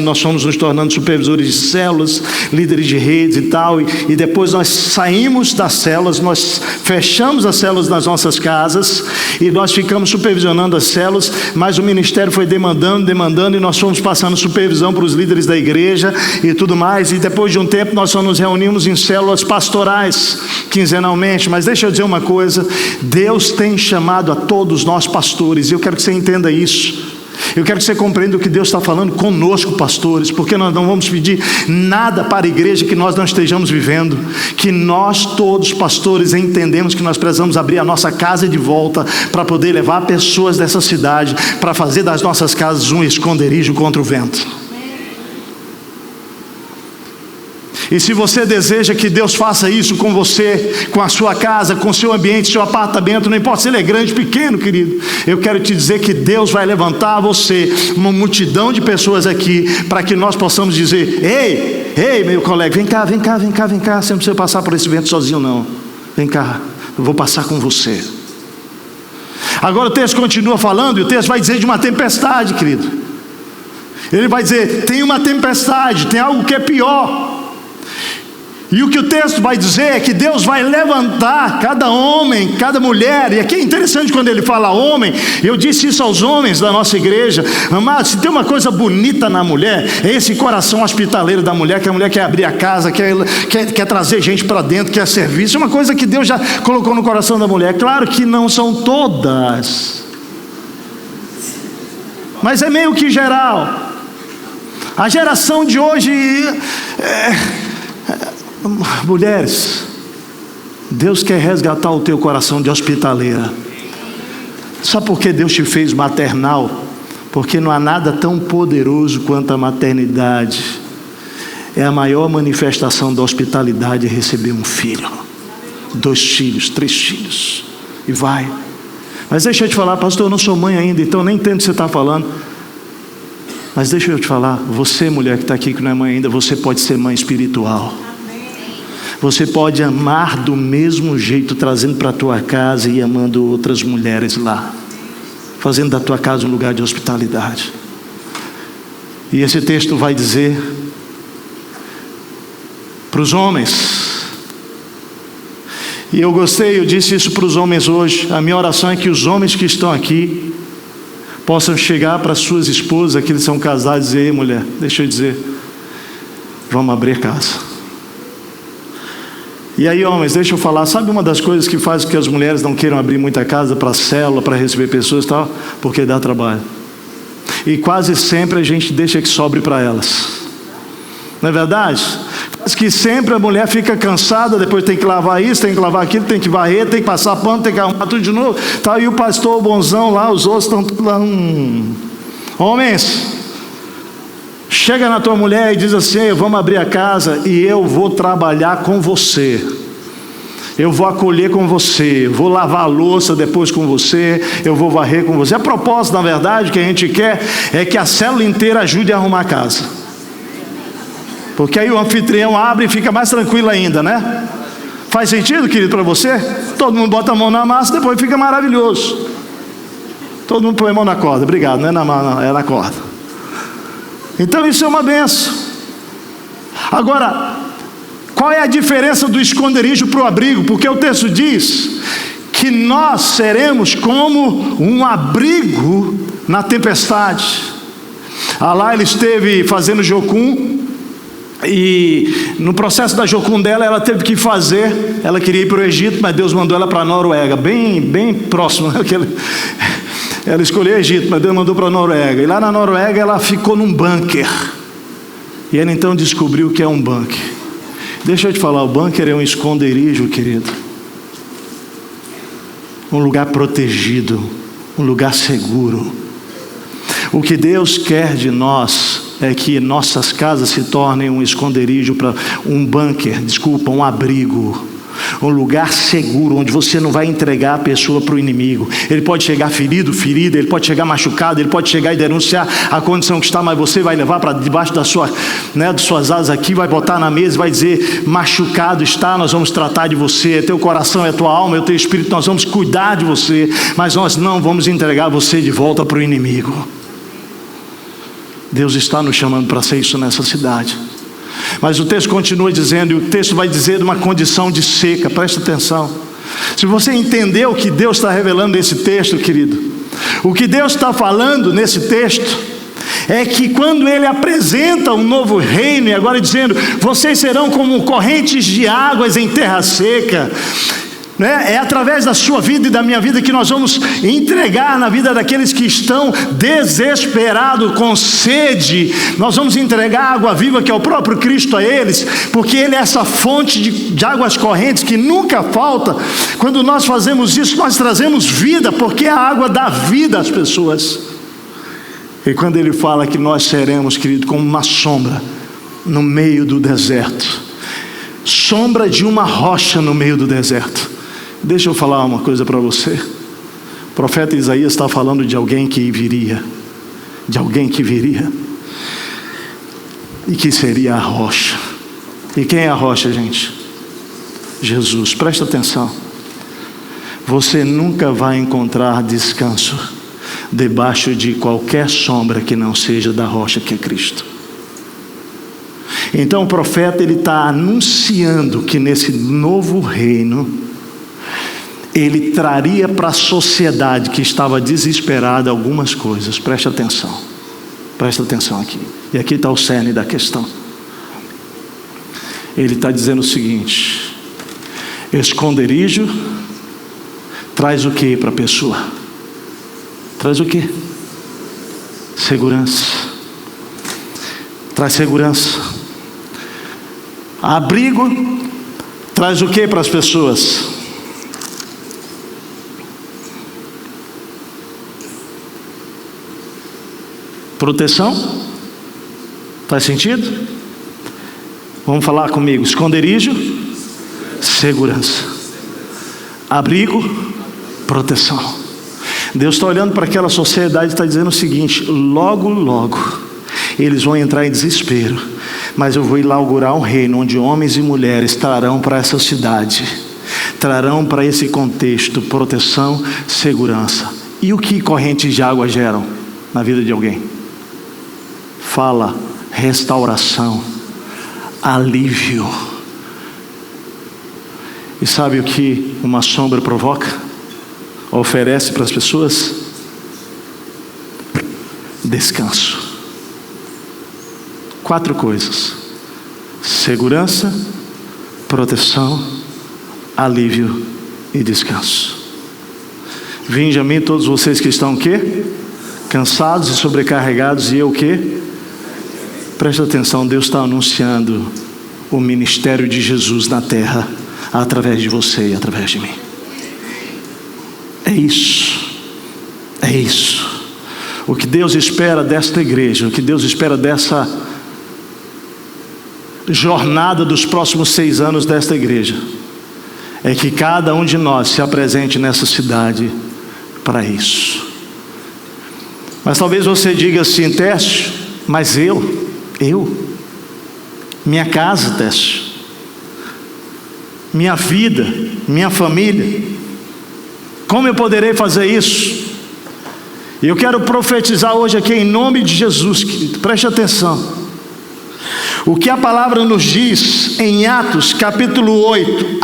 nós fomos nos tornando supervisores de células, líderes de redes e tal, e depois nós saímos das células, nós fechamos as células nas nossas casas, e nós ficamos supervisionando as células, mas o ministério foi demandando, e nós fomos passando supervisão para os líderes da igreja e tudo mais, e depois de um tempo nós só nos reunimos em células pastorais, quinzenalmente. Mas deixa eu dizer uma coisa, Deus tem chamado a todos nós pastores, e eu quero que você entenda isso. Eu quero que você compreenda o que Deus está falando conosco, pastores, porque nós não vamos pedir nada para a igreja que nós não estejamos vivendo, que nós todos, pastores, entendemos que nós precisamos abrir a nossa casa de volta para poder levar pessoas dessa cidade, para fazer das nossas casas um esconderijo contra o vento. E se você deseja que Deus faça isso com você, com a sua casa, com o seu ambiente, seu apartamento, não importa se ele é grande ou pequeno, querido, eu quero te dizer que Deus vai levantar você, uma multidão de pessoas aqui, para que nós possamos dizer: ei, meu colega, vem cá, você não precisa passar por esse vento sozinho não, vem cá, eu vou passar com você. Agora o texto continua falando, e o texto vai dizer de uma tempestade, querido. Ele vai dizer: tem uma tempestade, tem algo que é pior. E o que o texto vai dizer é que Deus vai levantar cada homem, cada mulher. E aqui é interessante quando ele fala homem. Eu disse isso aos homens da nossa igreja: amados, se tem uma coisa bonita na mulher, é esse coração hospitaleiro da mulher, que a mulher quer abrir a casa, quer trazer gente para dentro, quer servir. Isso é uma coisa que Deus já colocou no coração da mulher. Claro que não são todas, mas é meio que geral. A geração de hoje mulheres, Deus quer resgatar o teu coração de hospitaleira. Sabe por que Deus te fez maternal? Porque não há nada tão poderoso quanto a maternidade. É a maior manifestação da hospitalidade, receber um filho, 2 filhos, 3 filhos, e vai. Mas deixa eu te falar, pastor, eu não sou mãe ainda, então nem entendo o que você está falando. Mas deixa eu te falar, você, mulher que está aqui, que não é mãe ainda, você pode ser mãe espiritual. Você pode amar do mesmo jeito, trazendo para a tua casa e amando outras mulheres lá, fazendo da tua casa um lugar de hospitalidade. E esse texto vai dizer para os homens, e eu gostei, eu disse isso para os homens hoje. A minha oração é que os homens que estão aqui possam chegar para suas esposas, aqueles que são casados, e dizer: ei, mulher, deixa eu dizer, vamos abrir casa. E aí, homens, deixa eu falar, sabe uma das coisas que faz com que as mulheres não queiram abrir muita casa para célula, para receber pessoas e tal? Porque dá trabalho. E quase sempre a gente deixa que sobre para elas. Não é verdade? Faz que sempre a mulher fica cansada, depois tem que lavar isso, tem que lavar aquilo, tem que varrer, tem que passar pano, tem que arrumar tudo de novo. Tá, e o pastor bonzão lá, os outros estão tudo lá. Homens, chega na tua mulher e diz assim: vamos abrir a casa e eu vou trabalhar com você, eu vou acolher com você, vou lavar a louça depois com você, eu vou varrer com você. A propósito, na verdade, o que a gente quer é que a célula inteira ajude a arrumar a casa, porque aí o anfitrião abre e fica mais tranquilo ainda, né? Faz sentido, querido, para você? Todo mundo bota a mão na massa, depois fica maravilhoso. Todo mundo põe a mão na corda. Obrigado, não é na mão, não, é na corda. Então isso é uma benção. Agora, qual é a diferença do esconderijo para o abrigo? Porque o texto diz que nós seremos como um abrigo na tempestade. Lá ele esteve fazendo jocum, e no processo da jocum dela, ela teve que fazer, ela queria ir para o Egito, mas Deus mandou ela para a Noruega, bem próximo, né? Ela escolheu o Egito, mas Deus mandou para a Noruega. E lá na Noruega ela ficou num bunker. E ela então descobriu o que é um bunker. Deixa eu te falar, o bunker é um esconderijo, querido. Um lugar protegido, um lugar seguro. O que Deus quer de nós é que nossas casas se tornem um esconderijo, para um bunker, um abrigo. Um lugar seguro, onde você não vai entregar a pessoa para o inimigo. Ele pode chegar ferida, ele pode chegar machucado, ele pode chegar e denunciar a condição que está, mas você vai levar para debaixo das suas asas aqui, vai botar na mesa e vai dizer: machucado está, nós vamos tratar de você, é teu coração, é tua alma, é o teu espírito, nós vamos cuidar de você, mas nós não vamos entregar você de volta para o inimigo. Deus está nos chamando para ser isso nessa cidade. Mas o texto continua dizendo, e o texto vai dizer de uma condição de seca. Presta atenção. Se você entender o que Deus está revelando nesse texto, querido, o que Deus está falando nesse texto é que quando Ele apresenta um novo reino, e agora dizendo: vocês serão como correntes de águas em terra seca, né? É através da sua vida e da minha vida que nós vamos entregar na vida daqueles que estão desesperados, com sede. Nós vamos entregar a água viva, que é o próprio Cristo, a eles, porque Ele é essa fonte de águas correntes que nunca falta. Quando nós fazemos isso, nós trazemos vida, porque a água dá vida às pessoas. E quando Ele fala que nós seremos, querido, como uma sombra no meio do deserto, sombra de uma rocha no meio do deserto. Deixa eu falar uma coisa para você. O profeta Isaías está falando de alguém que viria, e que seria a rocha. E quem é a rocha, gente? Jesus. Presta atenção. Você nunca vai encontrar descanso debaixo de qualquer sombra que não seja da rocha, que é Cristo. Então o profeta, ele está anunciando que nesse novo reino Ele traria para a sociedade que estava desesperada algumas coisas. Preste atenção aqui. E aqui está o cerne da questão. Ele está dizendo o seguinte: esconderijo traz o que para a pessoa? Traz o que? Segurança. Traz segurança. Abrigo traz o que para as pessoas? Proteção? Faz sentido? Vamos falar comigo. Esconderijo, segurança. Abrigo, proteção. Deus está olhando para aquela sociedade e está dizendo o seguinte: logo, logo eles vão entrar em desespero, mas eu vou inaugurar um reino onde homens e mulheres trarão para essa cidade, trarão para esse contexto proteção, segurança. E o que correntes de água geram na vida de alguém? Fala, restauração, alívio. E sabe o que uma sombra provoca? Oferece para as pessoas? Descanso. 4 coisas: segurança, proteção, alívio e descanso. Vinde a mim todos vocês que estão o quê? Cansados e sobrecarregados, e eu o quê? Presta atenção, Deus está anunciando o ministério de Jesus na terra, através de você e através de mim. É isso. O que Deus espera desta igreja, o que Deus espera dessa jornada dos próximos 6 anos desta igreja, é que cada um de nós se apresente nessa cidade para isso. Mas talvez você diga assim: Técio, mas eu, minha casa, Técio, minha vida, minha família, como eu poderei fazer isso? E eu quero profetizar hoje aqui em nome de Jesus, querido. Preste atenção. O que a palavra nos diz em Atos capítulo 8,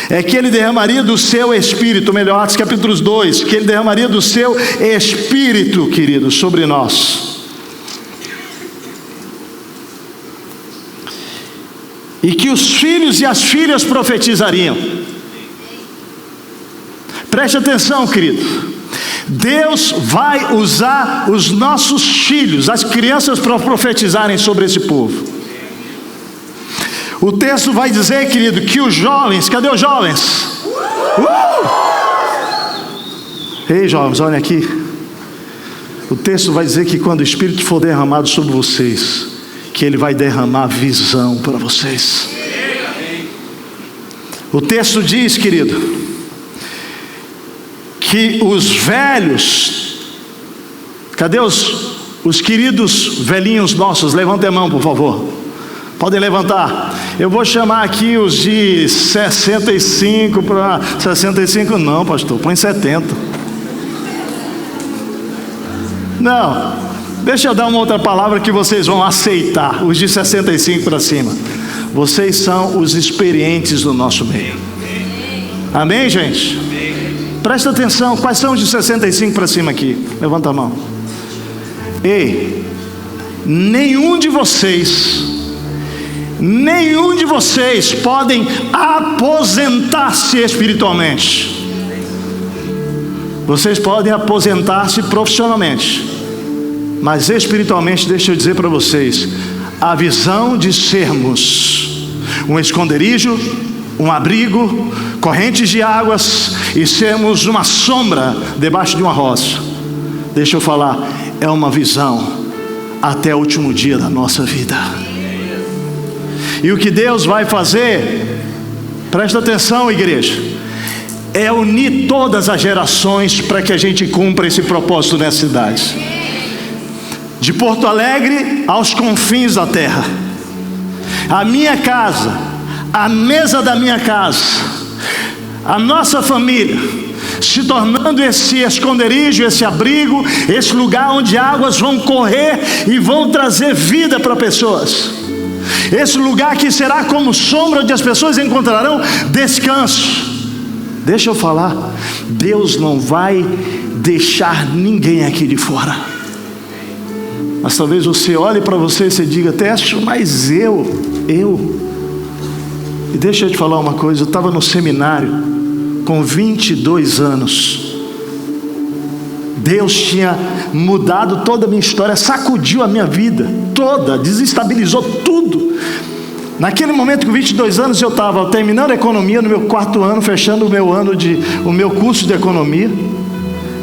é que Ele derramaria do seu Espírito, melhor, Atos capítulo 2, que Ele derramaria do seu Espírito, querido, sobre nós. E que os filhos e as filhas profetizariam. Preste atenção, querido. Deus vai usar os nossos filhos, as crianças, para profetizarem sobre esse povo. O texto vai dizer, querido, que os jovens, cadê os jovens? Ei, jovens, olhem aqui. O texto vai dizer que quando o Espírito for derramado sobre vocês, que Ele vai derramar visão para vocês. O texto diz, querido, que os velhos, cadê os queridos velhinhos nossos? Levantem a mão, por favor. Podem levantar. Eu vou chamar aqui os de 65 para 65, não, pastor, põe 70. Não. Deixa eu dar uma outra palavra que vocês vão aceitar. Os de 65 para cima. Vocês são os experientes do nosso meio. Amém, gente? Presta atenção. Quais são os de 65 para cima aqui? Levanta a mão. Ei, nenhum de vocês nenhum de vocês podem aposentar-se espiritualmente. Vocês podem aposentar-se profissionalmente, mas espiritualmente, deixa eu dizer para vocês, a visão de sermos um esconderijo, um abrigo, correntes de águas e sermos uma sombra debaixo de uma rocha, deixa eu falar, é uma visão até o último dia da nossa vida. E o que Deus vai fazer, presta atenção, igreja, é unir todas as gerações para que a gente cumpra esse propósito nessa cidade, de Porto Alegre aos confins da terra. A minha casa, a mesa da minha casa, a nossa família, se tornando esse esconderijo, esse abrigo, esse lugar onde águas vão correr e vão trazer vida para pessoas. Esse lugar que será como sombra, onde as pessoas encontrarão descanso. Deixa eu falar, Deus não vai deixar ninguém aqui de fora. Mas talvez você olhe para você e você diga, até acho, mas eu. E deixa eu te falar uma coisa, eu estava no seminário com 22 anos. Deus tinha mudado toda a minha história, sacudiu a minha vida toda, desestabilizou tudo. Naquele momento, com 22 anos, eu estava terminando a economia no meu 4º ano, fechando o meu curso de economia,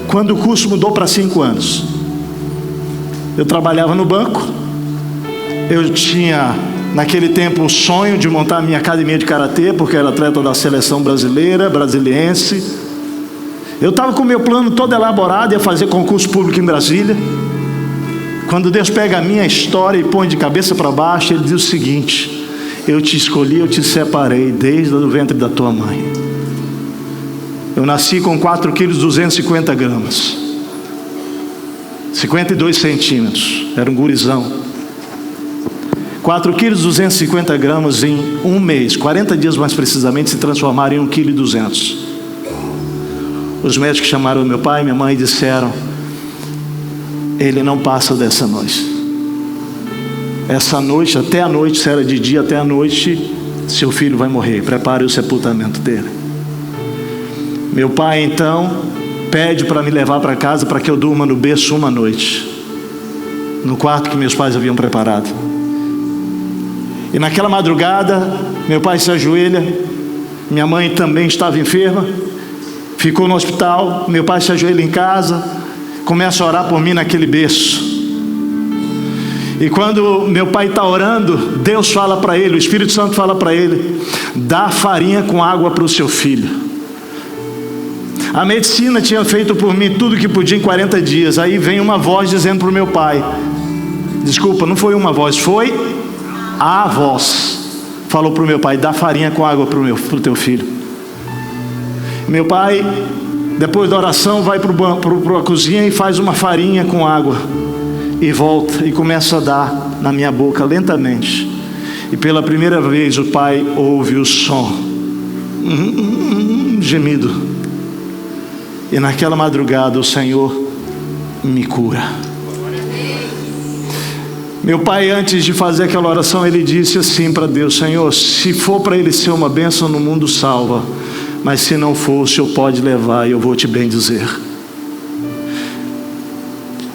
quando o curso mudou para 5 anos. Eu trabalhava no banco, eu tinha, naquele tempo, o sonho de montar a minha academia de karatê, porque eu era atleta da seleção brasileira, brasiliense. Eu estava com o meu plano todo elaborado, ia fazer concurso público em Brasília. Quando Deus pega a minha história e põe de cabeça para baixo, Ele diz o seguinte: eu te escolhi, eu te separei desde o ventre da tua mãe. Eu nasci com 4 quilos 250 gramas, 52 centímetros, era um gurizão. 4 quilos 250 gramas em um mês, 40 dias mais precisamente, se transformaram em 1,2 kg. Os médicos chamaram meu pai e minha mãe e disseram: ele não passa dessa noite. Essa noite, até a noite, se era de dia, até a noite, seu filho vai morrer, prepare o sepultamento dele. Meu pai então pede para me levar para casa, para que eu durma no berço uma noite, no quarto que meus pais haviam preparado. E naquela madrugada, meu pai se ajoelha, minha mãe também estava enferma, ficou no hospital, meu pai se ajoelha em casa, começa a orar por mim naquele berço. E quando meu pai está orando, Deus fala para ele, o Espírito Santo fala para ele: dá farinha com água para o seu filho. A medicina tinha feito por mim tudo que podia em 40 dias. Aí vem uma voz dizendo para o meu pai, desculpa, não foi uma voz, foi a voz, falou para o meu pai: dá farinha com água para o teu filho. Meu pai, depois da oração, vai para a cozinha e faz uma farinha com água, e volta e começa a dar na minha boca lentamente. E pela primeira vez o pai ouve o som, gemido. E naquela madrugada o Senhor me cura. Meu pai, antes de fazer aquela oração, ele disse assim para Deus: Senhor, se for para ele ser uma bênção no mundo, salva. Mas se não for, o Senhor pode levar e eu vou te bendizer.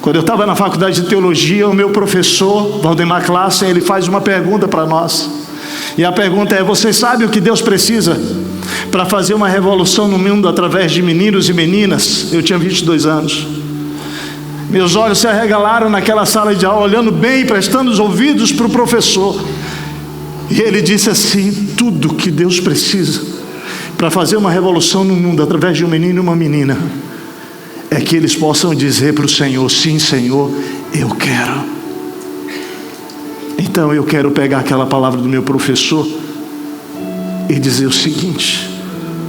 Quando eu estava na faculdade de teologia, o meu professor, Valdemar Classen, ele faz uma pergunta para nós. E a pergunta é: você sabe o que Deus precisa para fazer uma revolução no mundo através de meninos e meninas? Eu tinha 22 anos. Meus olhos se arregalaram naquela sala de aula, olhando bem, prestando os ouvidos para o professor. E ele disse assim: tudo que Deus precisa para fazer uma revolução no mundo através de um menino e uma menina é que eles possam dizer para o Senhor: sim, Senhor, eu quero. Então eu quero pegar aquela palavra do meu professor e dizer o seguinte: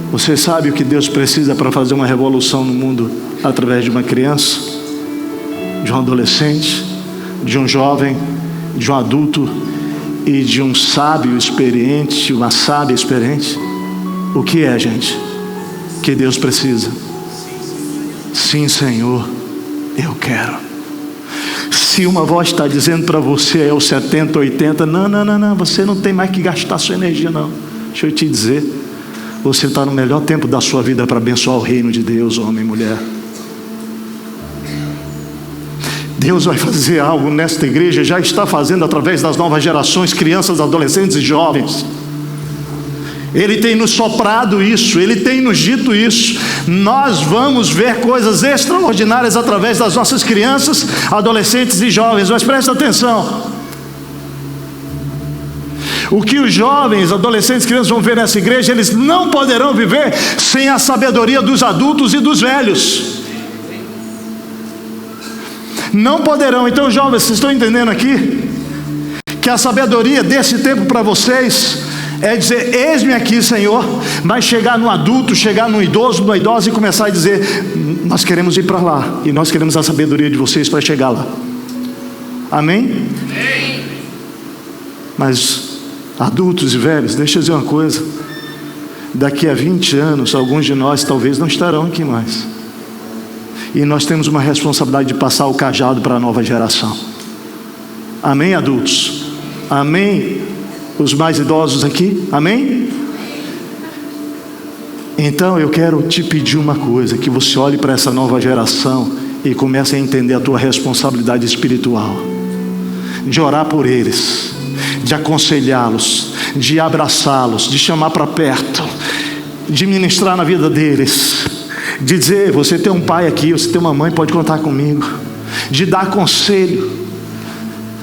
você sabe o que Deus precisa para fazer uma revolução no mundo através de uma criança, de um adolescente, de um jovem, de um adulto e de um sábio experiente, uma sábia experiente? O que é, gente, que Deus precisa? Sim, Senhor, eu quero. Se uma voz está dizendo para você é os 70, 80, não, você não tem mais que gastar sua energia não. Deixa eu te dizer, você está no melhor tempo da sua vida para abençoar o reino de Deus, homem e mulher. Deus vai fazer algo nesta igreja, já está fazendo através das novas gerações, crianças, adolescentes e jovens. Ele tem nos soprado isso, Ele tem nos dito isso. Nós vamos ver coisas extraordinárias através das nossas crianças, adolescentes e jovens. Mas presta atenção, o que os jovens, adolescentes e crianças vão ver nessa igreja, eles não poderão viver sem a sabedoria dos adultos e dos velhos. Não poderão. Então, jovens, vocês estão entendendo aqui? Que a sabedoria desse tempo para vocês é dizer, eis-me aqui, Senhor. Mas chegar no adulto, chegar no idoso, numa idosa e começar a dizer, nós queremos ir para lá, e nós queremos a sabedoria de vocês para chegar lá. Amém? Amém. Mas adultos e velhos, deixa eu dizer uma coisa, daqui a 20 anos, alguns de nós talvez não estarão aqui mais, e nós temos uma responsabilidade de passar o cajado para a nova geração. Amém, adultos? Amém, os mais idosos aqui? Amém? Então eu quero te pedir uma coisa, que você olhe para essa nova geração e comece a entender a tua responsabilidade espiritual, de orar por eles, de aconselhá-los, de abraçá-los, de chamar para perto, de ministrar na vida deles, de dizer, você tem um pai aqui, você tem uma mãe, pode contar comigo, de dar conselho.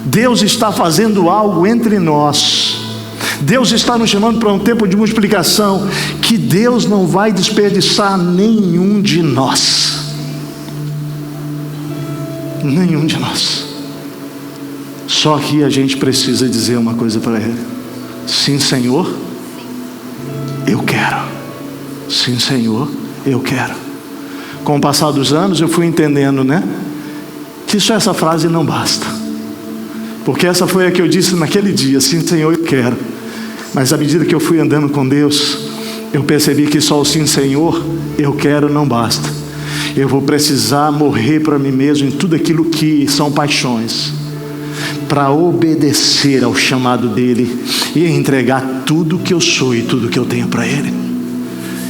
Deus está fazendo algo entre nós. Deus está nos chamando para um tempo de multiplicação, que Deus não vai desperdiçar nenhum de nós. Nenhum de nós. Só que a gente precisa dizer uma coisa para Ele: sim, Senhor, eu quero. Sim, Senhor, eu quero. Com o passar dos anos eu fui entendendo, que só essa frase não basta, porque essa foi a que eu disse naquele dia, sim, Senhor, eu quero. Mas à medida que eu fui andando com Deus, eu percebi que só o sim, Senhor, eu quero não basta. Eu vou precisar morrer para mim mesmo em tudo aquilo que são paixões, para obedecer ao chamado dEle e entregar tudo que eu sou e tudo que eu tenho para Ele.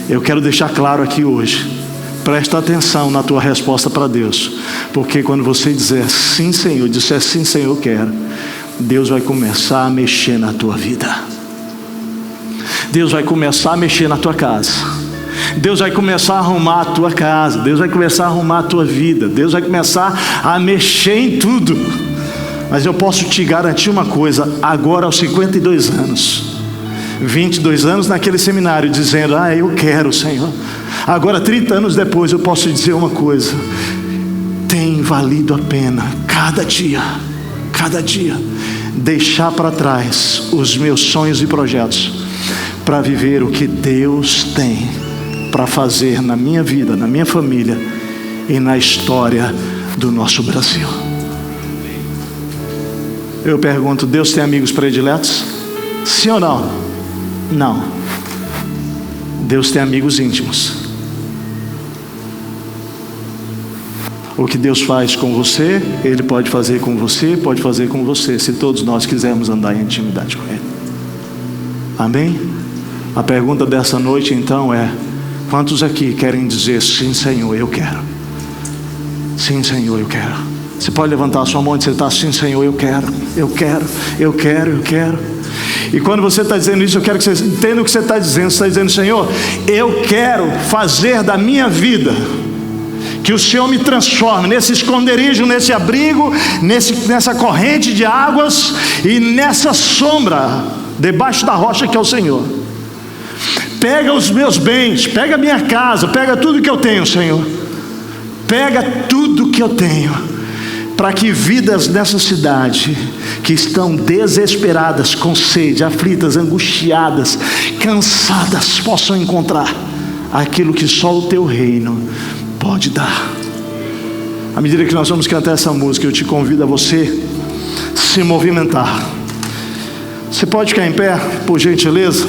Eu quero deixar claro aqui hoje, presta atenção na tua resposta para Deus, porque quando você dizer sim, Senhor, disser sim, Senhor, eu quero, Deus vai começar a mexer na tua vida. Deus vai começar a mexer na tua casa. Deus vai começar a arrumar a tua casa. Deus vai começar a arrumar a tua vida. Deus vai começar a mexer em tudo. Mas eu posso te garantir uma coisa, agora aos 52 anos, 22 anos naquele seminário, dizendo, eu quero, Senhor. Agora 30 anos depois eu posso dizer uma coisa, tem valido a pena cada dia, deixar para trás os meus sonhos e projetos, para viver o que Deus tem para fazer na minha vida, na minha família e na história do nosso Brasil. Eu pergunto, Deus tem amigos prediletos? Sim ou não? Não. Deus tem amigos íntimos. O que Deus faz com você, Ele pode fazer com você, pode fazer com você, se todos nós quisermos andar em intimidade com Ele. Amém? A pergunta dessa noite então é, quantos aqui querem dizer, sim, Senhor, eu quero? Sim, Senhor, eu quero. Você pode levantar a sua mão e você está, sim, Senhor, eu quero. E quando você está dizendo isso, eu quero que você entenda o que você está dizendo. Você está dizendo, Senhor, eu quero fazer da minha vida, que o Senhor me transforme nesse esconderijo, nesse abrigo, nessa corrente de águas e nessa sombra, debaixo da rocha que é o Senhor. Pega os meus bens, pega a minha casa, pega tudo que eu tenho, Senhor. Pega tudo que eu tenho, para que vidas nessa cidade, que estão desesperadas, com sede, aflitas, angustiadas, cansadas, possam encontrar aquilo que só o teu reino pode dar. À medida que nós vamos cantar essa música, eu te convido a você se movimentar. Você pode ficar em pé, por gentileza?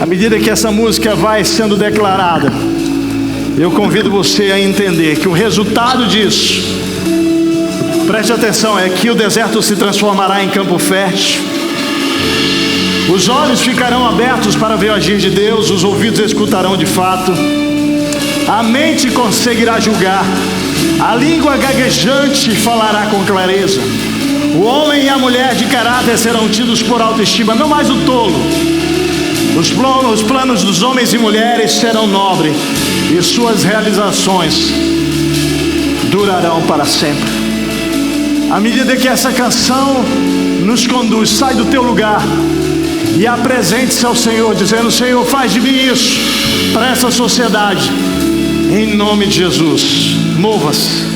À medida que essa música vai sendo declarada, eu convido você a entender que o resultado disso, preste atenção, é que o deserto se transformará em campo fértil. Os olhos ficarão abertos para ver o agir de Deus, os ouvidos escutarão de fato, a mente conseguirá julgar, a língua gaguejante falará com clareza. O homem e a mulher de caráter serão tidos por autoestima, não mais o tolo. Os planos dos homens e mulheres serão nobres, e suas realizações durarão para sempre. À medida que essa canção nos conduz, sai do teu lugar e apresente-se ao Senhor, dizendo: Senhor, faz de mim isso para essa sociedade, em nome de Jesus. Mova-se.